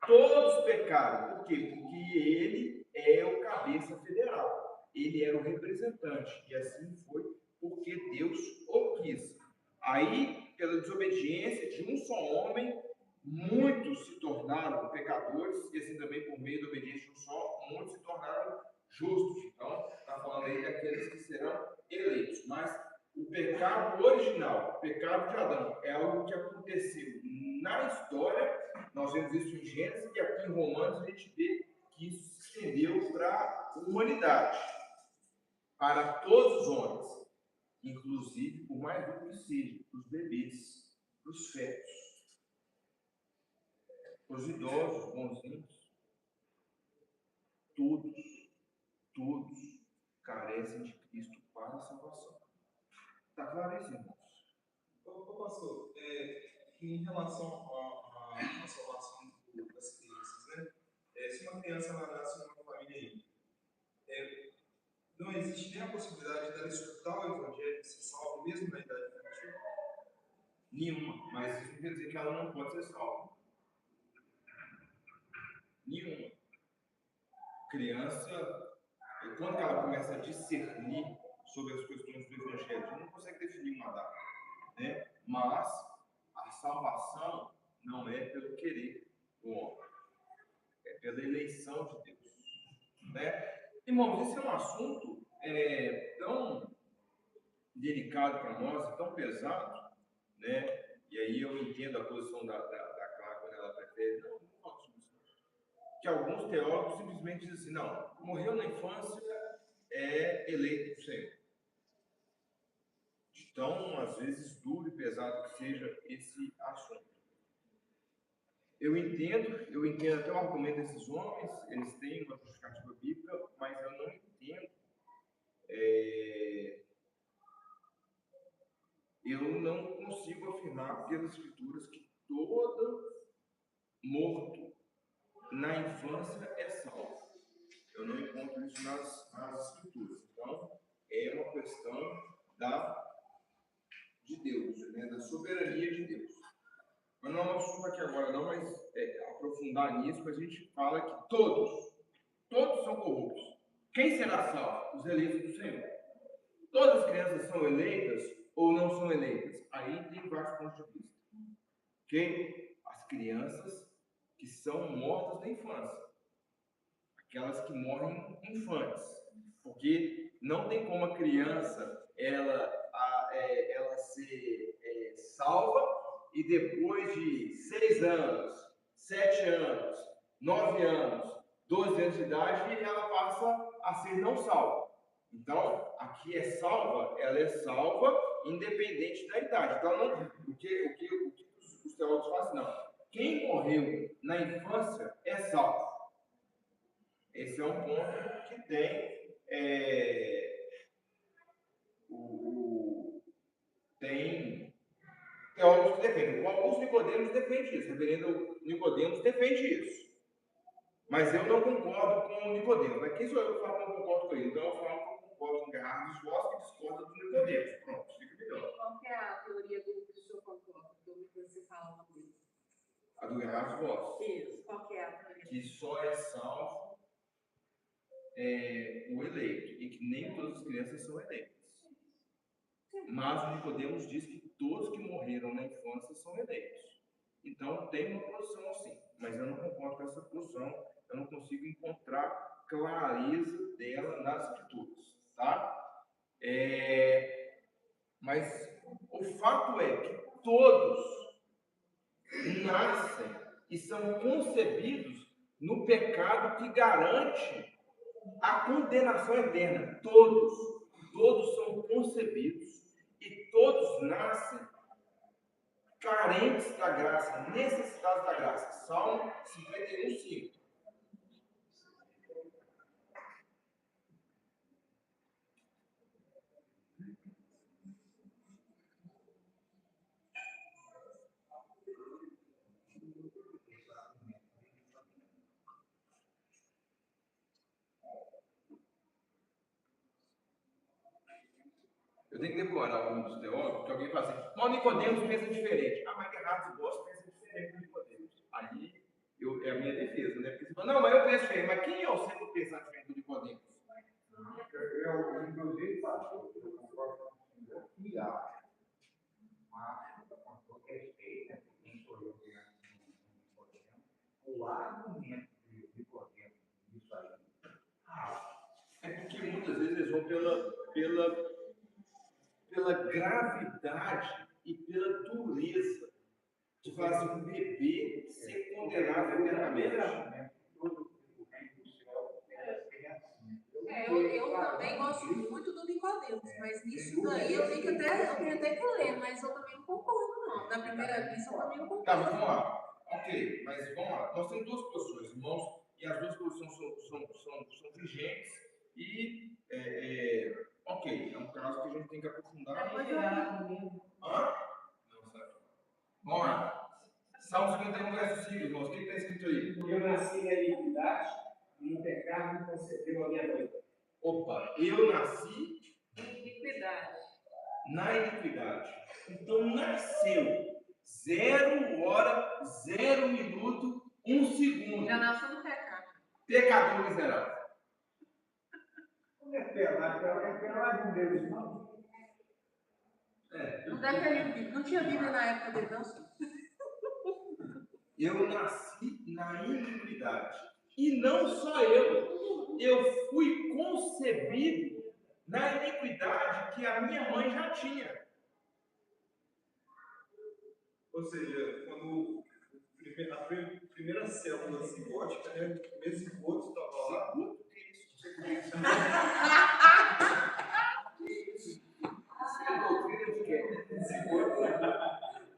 todos pecaram. Por quê? Porque ele é o cabeça federal. Ele era o representante. E assim foi porque Deus o quis. Aí, pela desobediência de um só homem, muitos se tornaram pecadores, e assim também por meio da obediência de um só, muitos se tornaram justos. Então, está falando aí daqueles que serão eleitos. Mas o pecado original, o pecado de Adão, é algo que aconteceu na história. Nós vemos isso em Gênesis, e aqui em Romanos a gente vê que isso se estendeu para a humanidade, para todos os homens, inclusive, por mais duro que seja, para os bebês, para os fetos, os idosos, bonzinhos, todos carecem de Cristo para a salvação. Está claro isso, irmãos? Pastor, em relação à salvação das crianças, né? Se uma criança nasce numa família aí, não existe nem a possibilidade dela escutar o evangelho e ser salva, mesmo na idade infantil? Nenhuma, mas isso não quer dizer que ela não pode ser salva. Nenhuma. Criança, quando ela começa a discernir sobre as questões do evangelho, a gente não consegue definir uma data, né? Mas a salvação não é pelo querer do homem, é pela eleição de Deus, né? Irmãos, esse é um assunto tão delicado para nós, tão pesado, né? E aí eu entendo a posição da Clara quando ela prefere, não falo sobre isso. Que alguns teólogos simplesmente dizem assim, não, morreu na infância, é eleito do Senhor. Então, às vezes, duro e pesado que seja esse assunto. Eu entendo até o argumento desses homens, eles têm uma justificativa bíblica, mas eu não entendo. Eu não consigo afirmar pelas Escrituras que todo morto na infância é salvo. Eu não encontro isso nas Escrituras. Então, é uma questão de Deus, né? Da soberania de Deus. Mas não é um assunto aqui agora não, mas aprofundar nisso, mas a gente fala que todos são corruptos. Quem será salvo? Os eleitos do Senhor. Todas as crianças são eleitas ou não são eleitas? Aí tem vários pontos de vista. Ok? As crianças que são mortas na infância. Aquelas que morrem infantes. Porque não tem como a criança ela ser salva e depois de 6 anos, 7 anos, 9 anos, 12 anos de idade, ela passa a ser não salva. Então, aqui é salva, ela é salva independente da idade. Então, não, o que os teólogos fazem? Não. Quem morreu na infância é salvo. Esse é um ponto que tem tem teólogos que defendem. Alguns Nicodemos defendem isso. O reverendo Nicodemos defende isso. Mas eu não concordo com o Nicodemos. Mas quem sou eu que falo que não concordo com ele? Então eu falo que eu concordo com o Gerardo dos Vossos, que discorda do Nicodemos. Pronto, fica melhor. Qual que é a teoria do que o senhor concorda? Que você fala uma vez. A do Gerardo dos Vossos. Isso, qual que é a teoria? Que só é salvo o eleito, e que nem todas as crianças são eleitas. Mas o Nicodemos diz que todos que morreram na infância são eleitos. Então tem uma posição assim, mas eu não concordo com essa posição, eu não consigo encontrar clareza dela nas escrituras, tá? Mas o fato é que todos nascem e são concebidos no pecado que garante a condenação eterna. Todos são concebidos e todos nascem carentes da graça, necessitados da graça. Salmo 51, 5. Eu tenho que decorar algum dos teólogos, porque alguém fala assim, mas o Nicodemos pensa diferente. Ah, mas Gerardo Gosta pensa diferente do Nicodemos. Aí é a minha defesa, né? Porque você fala, não, mas eu penso diferente. Mas quem é o centro do pensar diferente do Nicodemos? Eu inclusive, pastor, eu concordo com o senhor que há, mas, com todo respeito, quem sou eu que o argumento de Nicodemos, isso aí, é porque muitas vezes eles vão pela gravidade e pela dureza de fazer um bebê ser condenado eternamente. Eu também gosto muito do Nicodemos, mas nisso daí eu tenho até que ler, mas eu também não concordo, não. Na primeira vista eu também não concordo. Tá, mas vamos lá. Ok, mas vamos lá. Nós temos duas posições, irmãos, e as duas posições são vigentes e, ok, é um caso que a gente tem que aprofundar. Vamos lá. Salmo 51, verso 5, irmãos. O que está escrito aí? Eu nasci na iniquidade e no pecado me concedeu a minha noite. Opa, eu nasci Na iniquidade. na iniquidade. Então nasceu 0 hora, 0 minuto, 1 segundo. Já nasceu no pecado. Pecador miserável. não é pelado com Deus, não. Não deve ter Bíblia. Não tinha Bíblia na época dele, não, sim. Eu nasci na iniquidade. E não só eu fui concebido na iniquidade que a minha mãe já tinha. Ou seja, quando a primeira célula cigótica, né, o primeiro zigoto estava lá. Zigoto? O que é isso? Você conhece?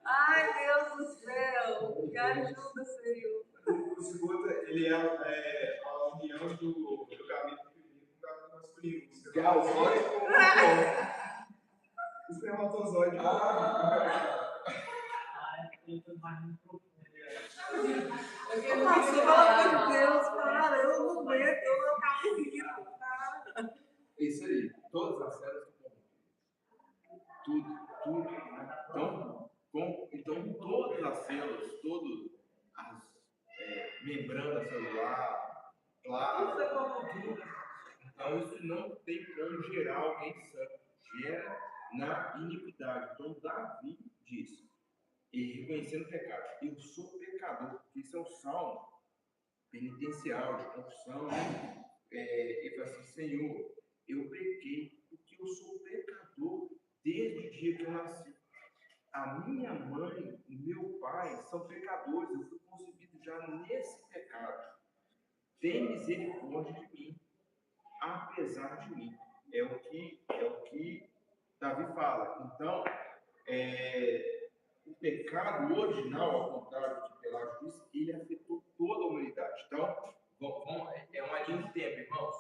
Ai, Deus do céu. Me ajuda, Senhor. O zigoto, ele é a união do gamete feminino com o gamete masculino. O espermatozoide. Pelo amor de Deus, para. Eu não aguento, eu não acabo rindo. Para. Isso aí. Todas as células estão corrompidas. Então, todas as células, todas as membranas celulares, plasma, então isso não tem como gerar alguém santo. Gera na iniquidade. Então, Davi diz, e reconhecendo o pecado, eu sou pecador, porque isso é um salmo penitencial, de confissão. Ele fala assim, Senhor, eu pequei, porque eu sou pecador desde o dia que eu nasci. A minha mãe e meu pai são pecadores, eu fui concebido já nesse pecado. Tem misericórdia de mim, apesar de mim. É o que Davi fala. Então, o pecado original, ao contrário do que Pelágio disse, ele afetou toda a humanidade. Então, é uma linha do tempo, irmãos.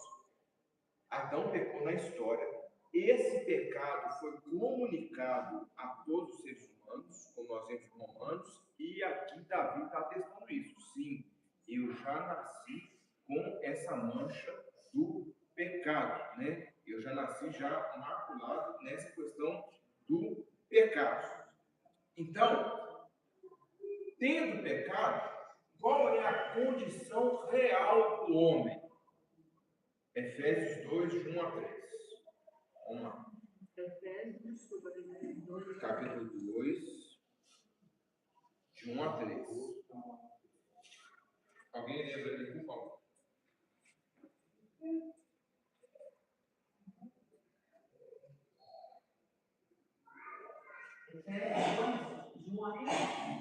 Adão pecou na história. Esse pecado foi comunicado a todos os seres humanos, como nós vemos em Romanos, e aqui Davi está atestando isso. Sim, eu já nasci essa mancha do pecado, né? Eu já nasci já maculado nessa questão do pecado. Então, tendo pecado, qual é a condição real do homem? Efésios 2, de 1 a 3. Vamos lá. Capítulo 2, de 1 a 3. Alguém lembra ali, por favor?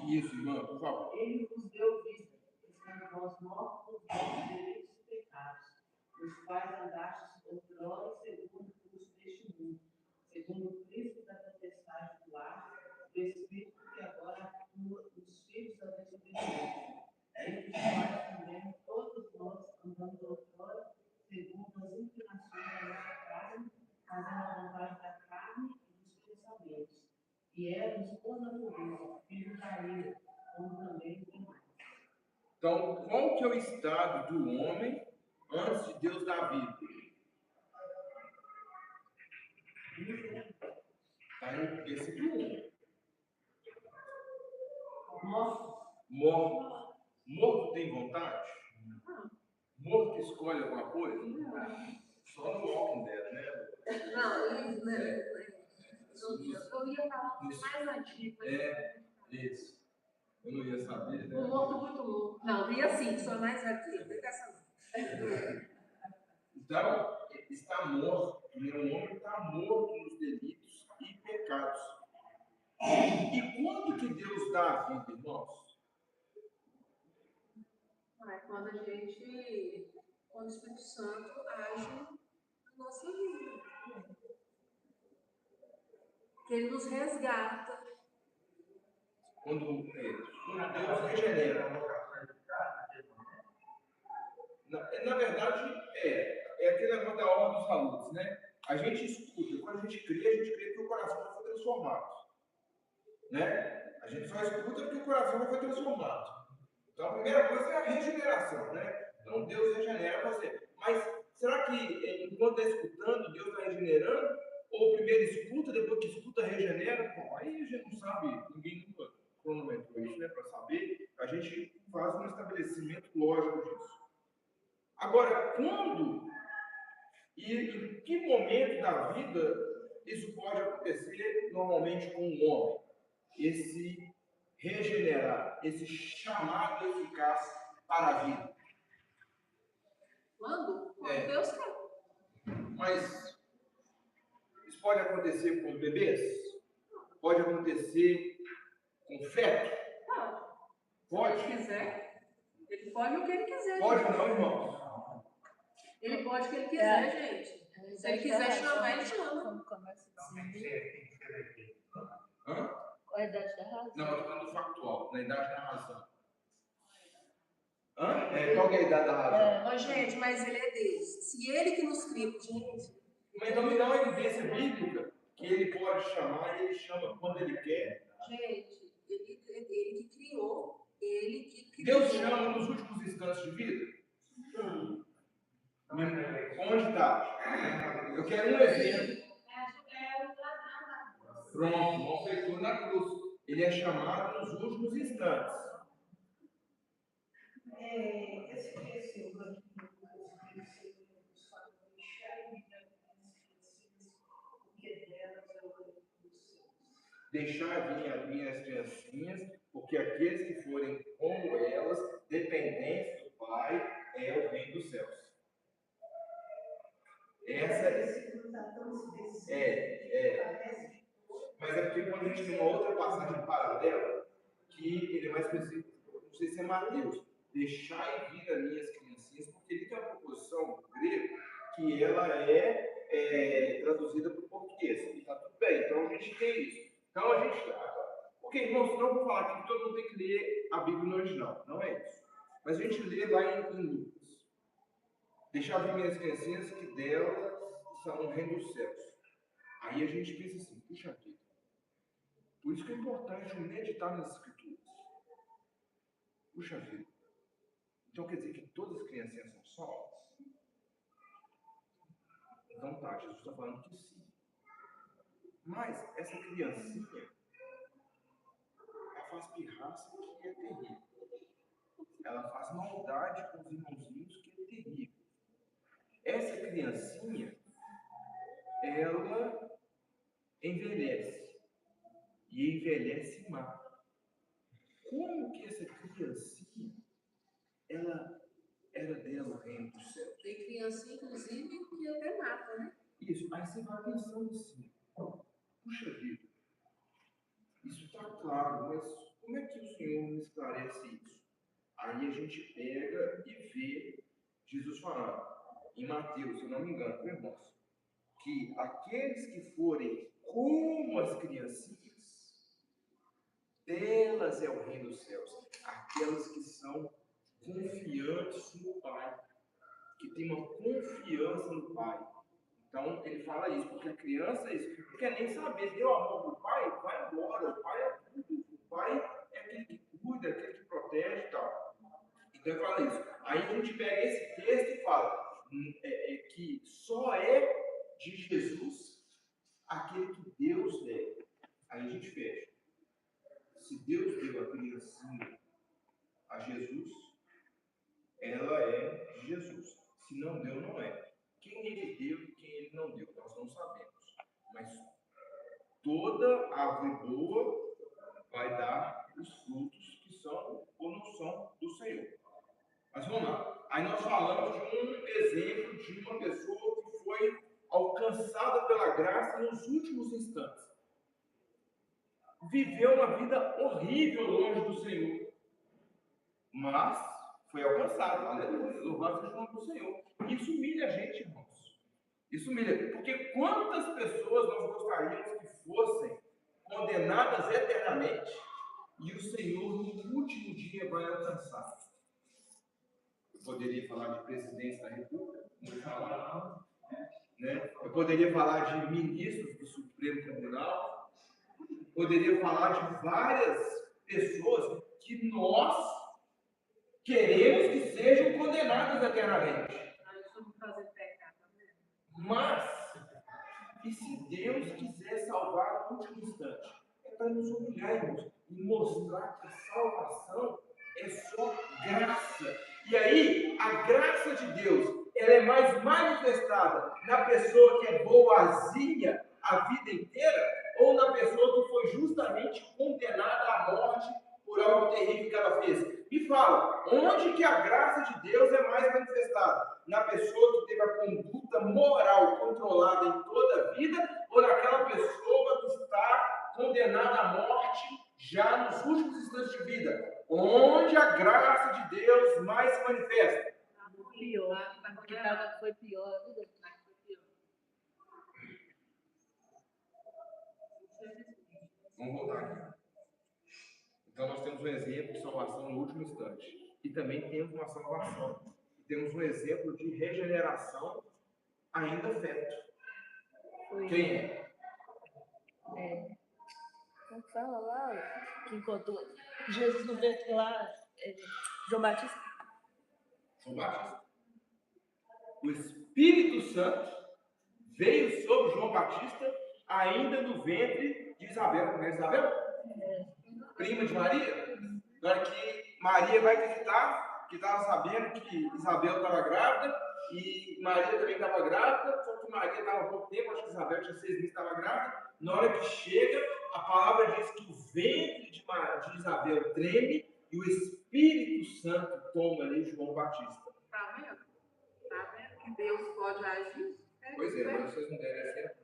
Isso, irmã, por favor. Ele vos deu vida, estando vós mortos nos vossos delitos e pecados, nos quais andastes outrora segundo o curso deste mundo, segundo o príncipe da potestade do ar, do espírito que agora atua nos filhos da desobediência, entre os quais também todos nós andamos outrora segundo as inclinações da nossa carne, fazendo a vontade da carne e dos pensamentos. E éramos por natureza filhos da ira, como também os demais. Então, qual que é o estado do homem antes de Deus dar vida? Está no versículo 1. Morto. Morto tem vontade? Morto escolhe alguma coisa? Só no Walking Dead, né? Não, isso, né? Eu ia falar um mais antigo. Isso. Eu não ia saber, né? Um morto muito louco. Não, ia sim, sou mais antigo. Não essa não. Então, está morto, né? O homem está morto nos delitos e pecados. E quando que Deus dá a vida, irmãos? Quando o Espírito Santo age na nossa vida. Que ele nos resgata. Quando Deus regenera. Na verdade, é aquele negócio da ordem dos valores, né? A gente escuta, quando a gente crê que o coração já foi transformado. Né? A gente só escuta porque o coração já foi transformado. Então a primeira coisa é a regeneração, né? Então Deus regenera você. Mas será que enquanto está escutando, Deus está regenerando? Ou primeiro escuta, depois que escuta, regenera? Bom, aí a gente não sabe, ninguém nunca cronometrou isso, né? Para saber, a gente faz um estabelecimento lógico disso. Agora, quando e em que momento da vida isso pode acontecer normalmente com o homem? Esse regenerar, esse chamado eficaz para a vida. Quando? Quando Deus quer. Mas isso pode acontecer com bebês? Pode acontecer com feto? Pode. Se ele quiser. Ele pode o que ele quiser. Pode não, irmão? Ele pode o que ele quiser, gente. Se ele quiser chamar, ele chama. Quando começa a dizer. Hã? Qual a idade da razão? Não, eu estou falando do factual, na idade da razão. Hã? Qual que é a idade da razão? Gente, mas ele é Deus. Se ele que nos criou, gente. Mas então me dá uma evidência bíblica que ele pode chamar e ele chama quando ele quer. Gente, ele que criou. Ele que criou. Deus chama nos últimos instantes de vida? Onde está? Eu quero um exemplo. Pronto, o malfeitor na cruz. Ele é chamado nos últimos instantes. Deixar vir as minhas criancinhas, porque aqueles que forem como elas, dependentes do Pai, é o reino dos céus. Essa mas é porque quando a gente tem uma outra passagem paralela, que ele é mais específico, não sei se é Mateus, deixai vir as minhas criancinhas, porque ele tem uma proposição grego que ela é traduzida para o português, e está tudo bem, então a gente tem isso. Então a gente. Porque, irmãos, não vou falar aqui que todo mundo tem que ler a Bíblia no original, não é isso. Mas a gente lê lá em Lucas. Deixar vir minhas criancinhas, que delas são o reino dos céus. Aí a gente pensa assim, puxa vida. Por isso que é importante meditar nas Escrituras. Puxa vida. Então quer dizer que todas as criancinhas são salvas? Então tá, Jesus está falando que sim. Mas essa criancinha, ela faz pirraça que é terrível. Ela faz maldade com os irmãozinhos que é terrível. Essa criancinha, ela envelhece. E envelhece mal. Como que essa criancinha, ela era dela o reino dos céus? Tem criança, inclusive, que até mata, né? Isso, aí você vai pensando assim, puxa vida, isso está claro, mas como é que o Senhor me esclarece isso? Aí a gente pega e vê Jesus falando, em Mateus, se eu não me engano, irmãos, que aqueles que forem como as criancinhas, delas é o reino dos céus. Aquelas que são confiantes no Pai, que têm uma confiança no Pai. Então, ele fala isso, porque a criança não quer nem saber, deu amor para o pai, vai embora, o pai é tudo, o pai é aquele que cuida, aquele que protege e tal. Então, ele fala isso. Aí a gente pega esse texto e fala que só é de Jesus aquele que Deus deu. Aí a gente fecha. Se Deus deu a criancinha a Jesus, ela é de Jesus. Se não deu, não é. Quem ele deu e quem ele não deu, nós não sabemos. Mas toda árvore boa vai dar os frutos que são ou não são do Senhor. Mas vamos lá. Aí nós falamos de um exemplo de uma pessoa que foi alcançada pela graça nos últimos instantes. Viveu uma vida horrível longe do Senhor. Mas foi alcançado. Aleluia. Louvado seja o nome do Senhor. Isso humilha a gente, irmãos. Isso humilha. Porque quantas pessoas nós gostaríamos que fossem condenadas eternamente e o Senhor no último dia vai alcançar? Eu poderia falar de presidente da República, né? Eu poderia falar de ministros do Supremo Tribunal, poderia falar de várias pessoas que nós queremos que sejam condenadas eternamente. Mas, e se Deus quiser salvar no último instante? É para nos humilhar, irmãos, e mostrar que a salvação é só graça. E aí, a graça de Deus, ela é mais manifestada na pessoa que é boazinha a vida inteira, ou na pessoa que foi justamente condenada à morte por algo terrível que ela fez? Me fala, onde que a graça de Deus é mais manifestada? Na pessoa que teve a conduta moral controlada em toda a vida, ou naquela pessoa que está condenada à morte já nos últimos instantes de vida? Onde a graça de Deus mais se manifesta? Pior, porque foi pior a vida. Vamos voltar aqui. Então nós temos um exemplo de salvação no último instante. E também temos uma salvação. Temos um exemplo de regeneração ainda feto. Quem é? Como fala lá? Que encontrou Jesus no ventre lá, João Batista. João Batista. O Espírito Santo veio sobre João Batista ainda no ventre de Isabel. Não é Isabel? Prima de Maria. Na hora que Maria vai visitar, que estava sabendo que Isabel estava grávida, e Maria também estava grávida, só que Maria estava há pouco tempo, acho que Isabel tinha 6 meses, estava grávida. Na hora que chega, a palavra diz que o ventre de Isabel treme e o Espírito Santo toma ali João Batista. Tá vendo? Tá vendo que Deus pode agir? Pois é, mas vocês não devem ser.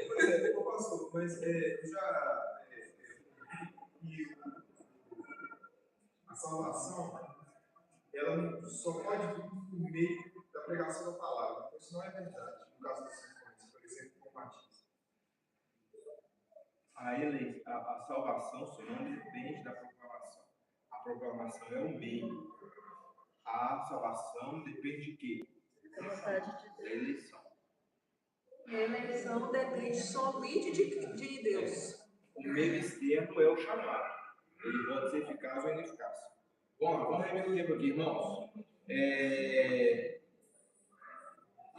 Pois é, pastor, mas eu já a salvação, ela só pode vir por meio da pregação da palavra. Então, isso não é verdade. No caso dos irmãos, por exemplo, com Batista. A salvação só não depende da proclamação. A proclamação é o meio. A salvação depende de quê? Da vontade de Deus. Da eleição. A eleição depende somente de Deus. O meio externo é o chamado. Ele pode ser eficaz ou ineficaz. Bom, vamos rever o tempo aqui, irmãos.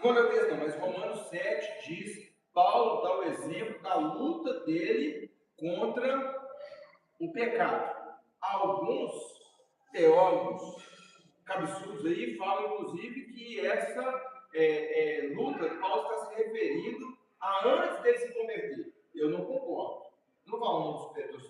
Glória a Deus, não, mas Romanos 7 diz, Paulo dá o exemplo da luta dele contra o pecado. Alguns teólogos cabeçudos aí falam, inclusive, que essa luta, Paulo está se referindo a antes dele se converter. Eu não concordo. Não falo dos teólogos,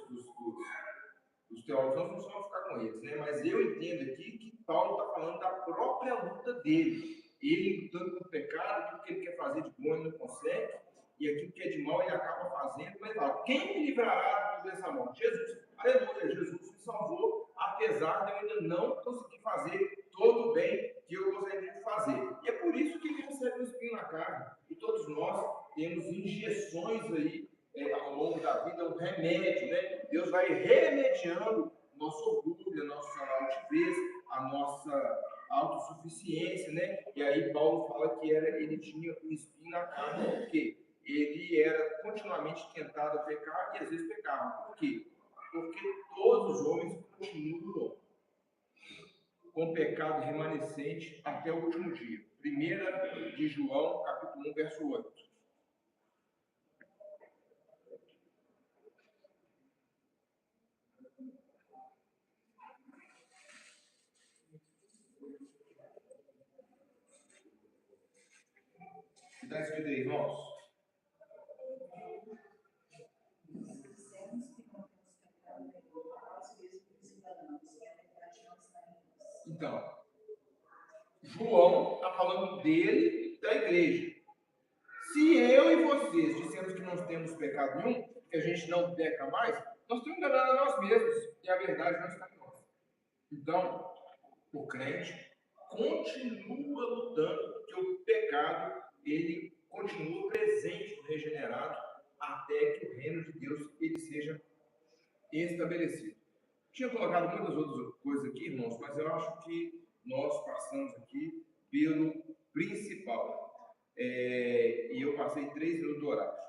não vamos ficar com eles, né? Mas eu entendo aqui que Paulo está falando da própria luta dele. Ele lutando com o pecado, aquilo que ele quer fazer de bom ele não consegue, e aquilo que é de mal ele acaba fazendo, mas ele fala, quem me livrará dessa morte? Jesus. Aleluia, Jesus me salvou, apesar de eu ainda não conseguir fazer todo o bem que eu gostaria de fazer. E é por isso que ele recebe um espinho na carne. E todos nós temos injeções aí ao longo da vida, um remédio, né? Deus vai remediando nosso orgulho, a nossa altivez, a nossa autossuficiência, né? E aí Paulo fala que ele tinha um espinho na carne, porque ele era continuamente tentado a pecar e às vezes pecava. Por quê? Porque todos os homens continuam com o pecado remanescente até o último dia. 1 de João, capítulo 1, verso 8. Está escrito aí, irmãos? Então, João está falando dele, da igreja. Se eu e vocês dissemos que não temos pecado nenhum, que a gente não peca mais, nós estamos enganando a nós mesmos. E a verdade não está em nós. Então, o crente continua lutando, porque o pecado, ele continua presente no regenerado, até que o reino de Deus ele seja estabelecido. Tinha colocado muitas outras coisas aqui, irmãos, mas eu acho que nós passamos aqui pelo principal. E eu passei 3 minutos do horário.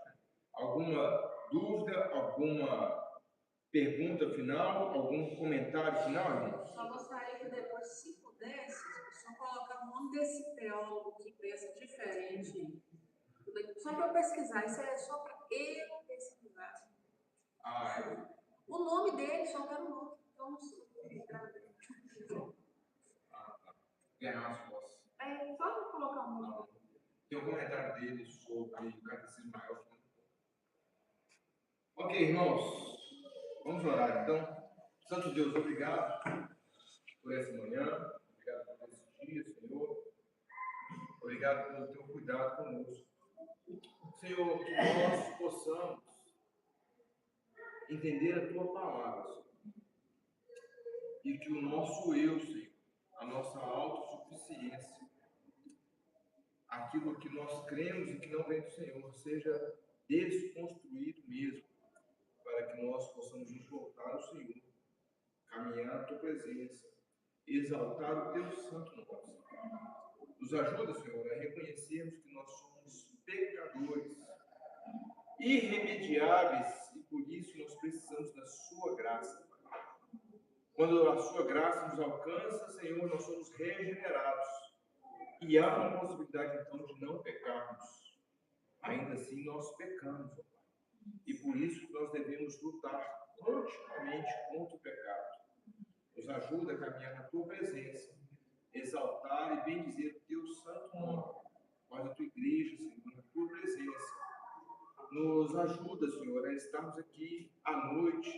Alguma dúvida, alguma pergunta final, algum comentário final, irmãos? Só gostaria que depois, se pudesse, só colocar o nome desse teólogo que pensa diferente. Só para eu pesquisar, isso é só para eu pesquisar. O nome dele, só quero o nome. Então, não sei. Ganhar as costas. Só colocar o nome. Tem um comentário dele sobre o catecismo maior. Ok, irmãos. Vamos orar, então. Santo Deus, obrigado por essa manhã. Obrigado por esse dia, Senhor. Obrigado pelo teu cuidado conosco. Senhor, que nós possamos entender a tua palavra, Senhor. E que o nosso eu, Senhor, a nossa autossuficiência, aquilo que nós cremos e que não vem do Senhor, seja desconstruído mesmo, para que nós possamos nos voltar ao Senhor, caminhar na tua presença, exaltar o teu santo nome. Nos ajuda, Senhor, a reconhecermos que nós somos pecadores, irremediáveis, e por isso nós precisamos da sua graça. Quando a sua graça nos alcança, Senhor, nós somos regenerados. E há uma possibilidade, então, de não pecarmos. Ainda assim, nós pecamos, ó Pai. E por isso nós devemos lutar continuamente contra o pecado. Nos ajuda a caminhar na tua presença, exaltar e bendizer o teu santo nome. Faz a tua igreja, Senhor, na tua presença. Nos ajuda, Senhor, a estarmos aqui à noite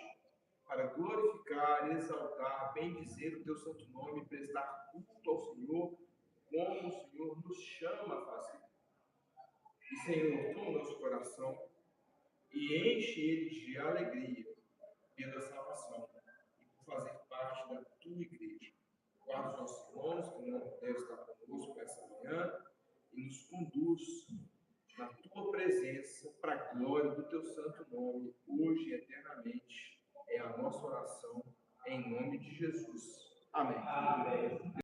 para glorificar, exaltar, bendizer o teu santo nome, prestar culto ao Senhor, como o Senhor nos chama a fazer. E, Senhor, toma o nosso coração e enche ele de alegria pela salvação e por fazer parte da tua igreja. Guarda os nossos irmãos que não devem estar conosco essa manhã e nos conduz na tua presença para a glória do teu santo nome, hoje e eternamente. É a nossa oração em nome de Jesus. Amém. Amém.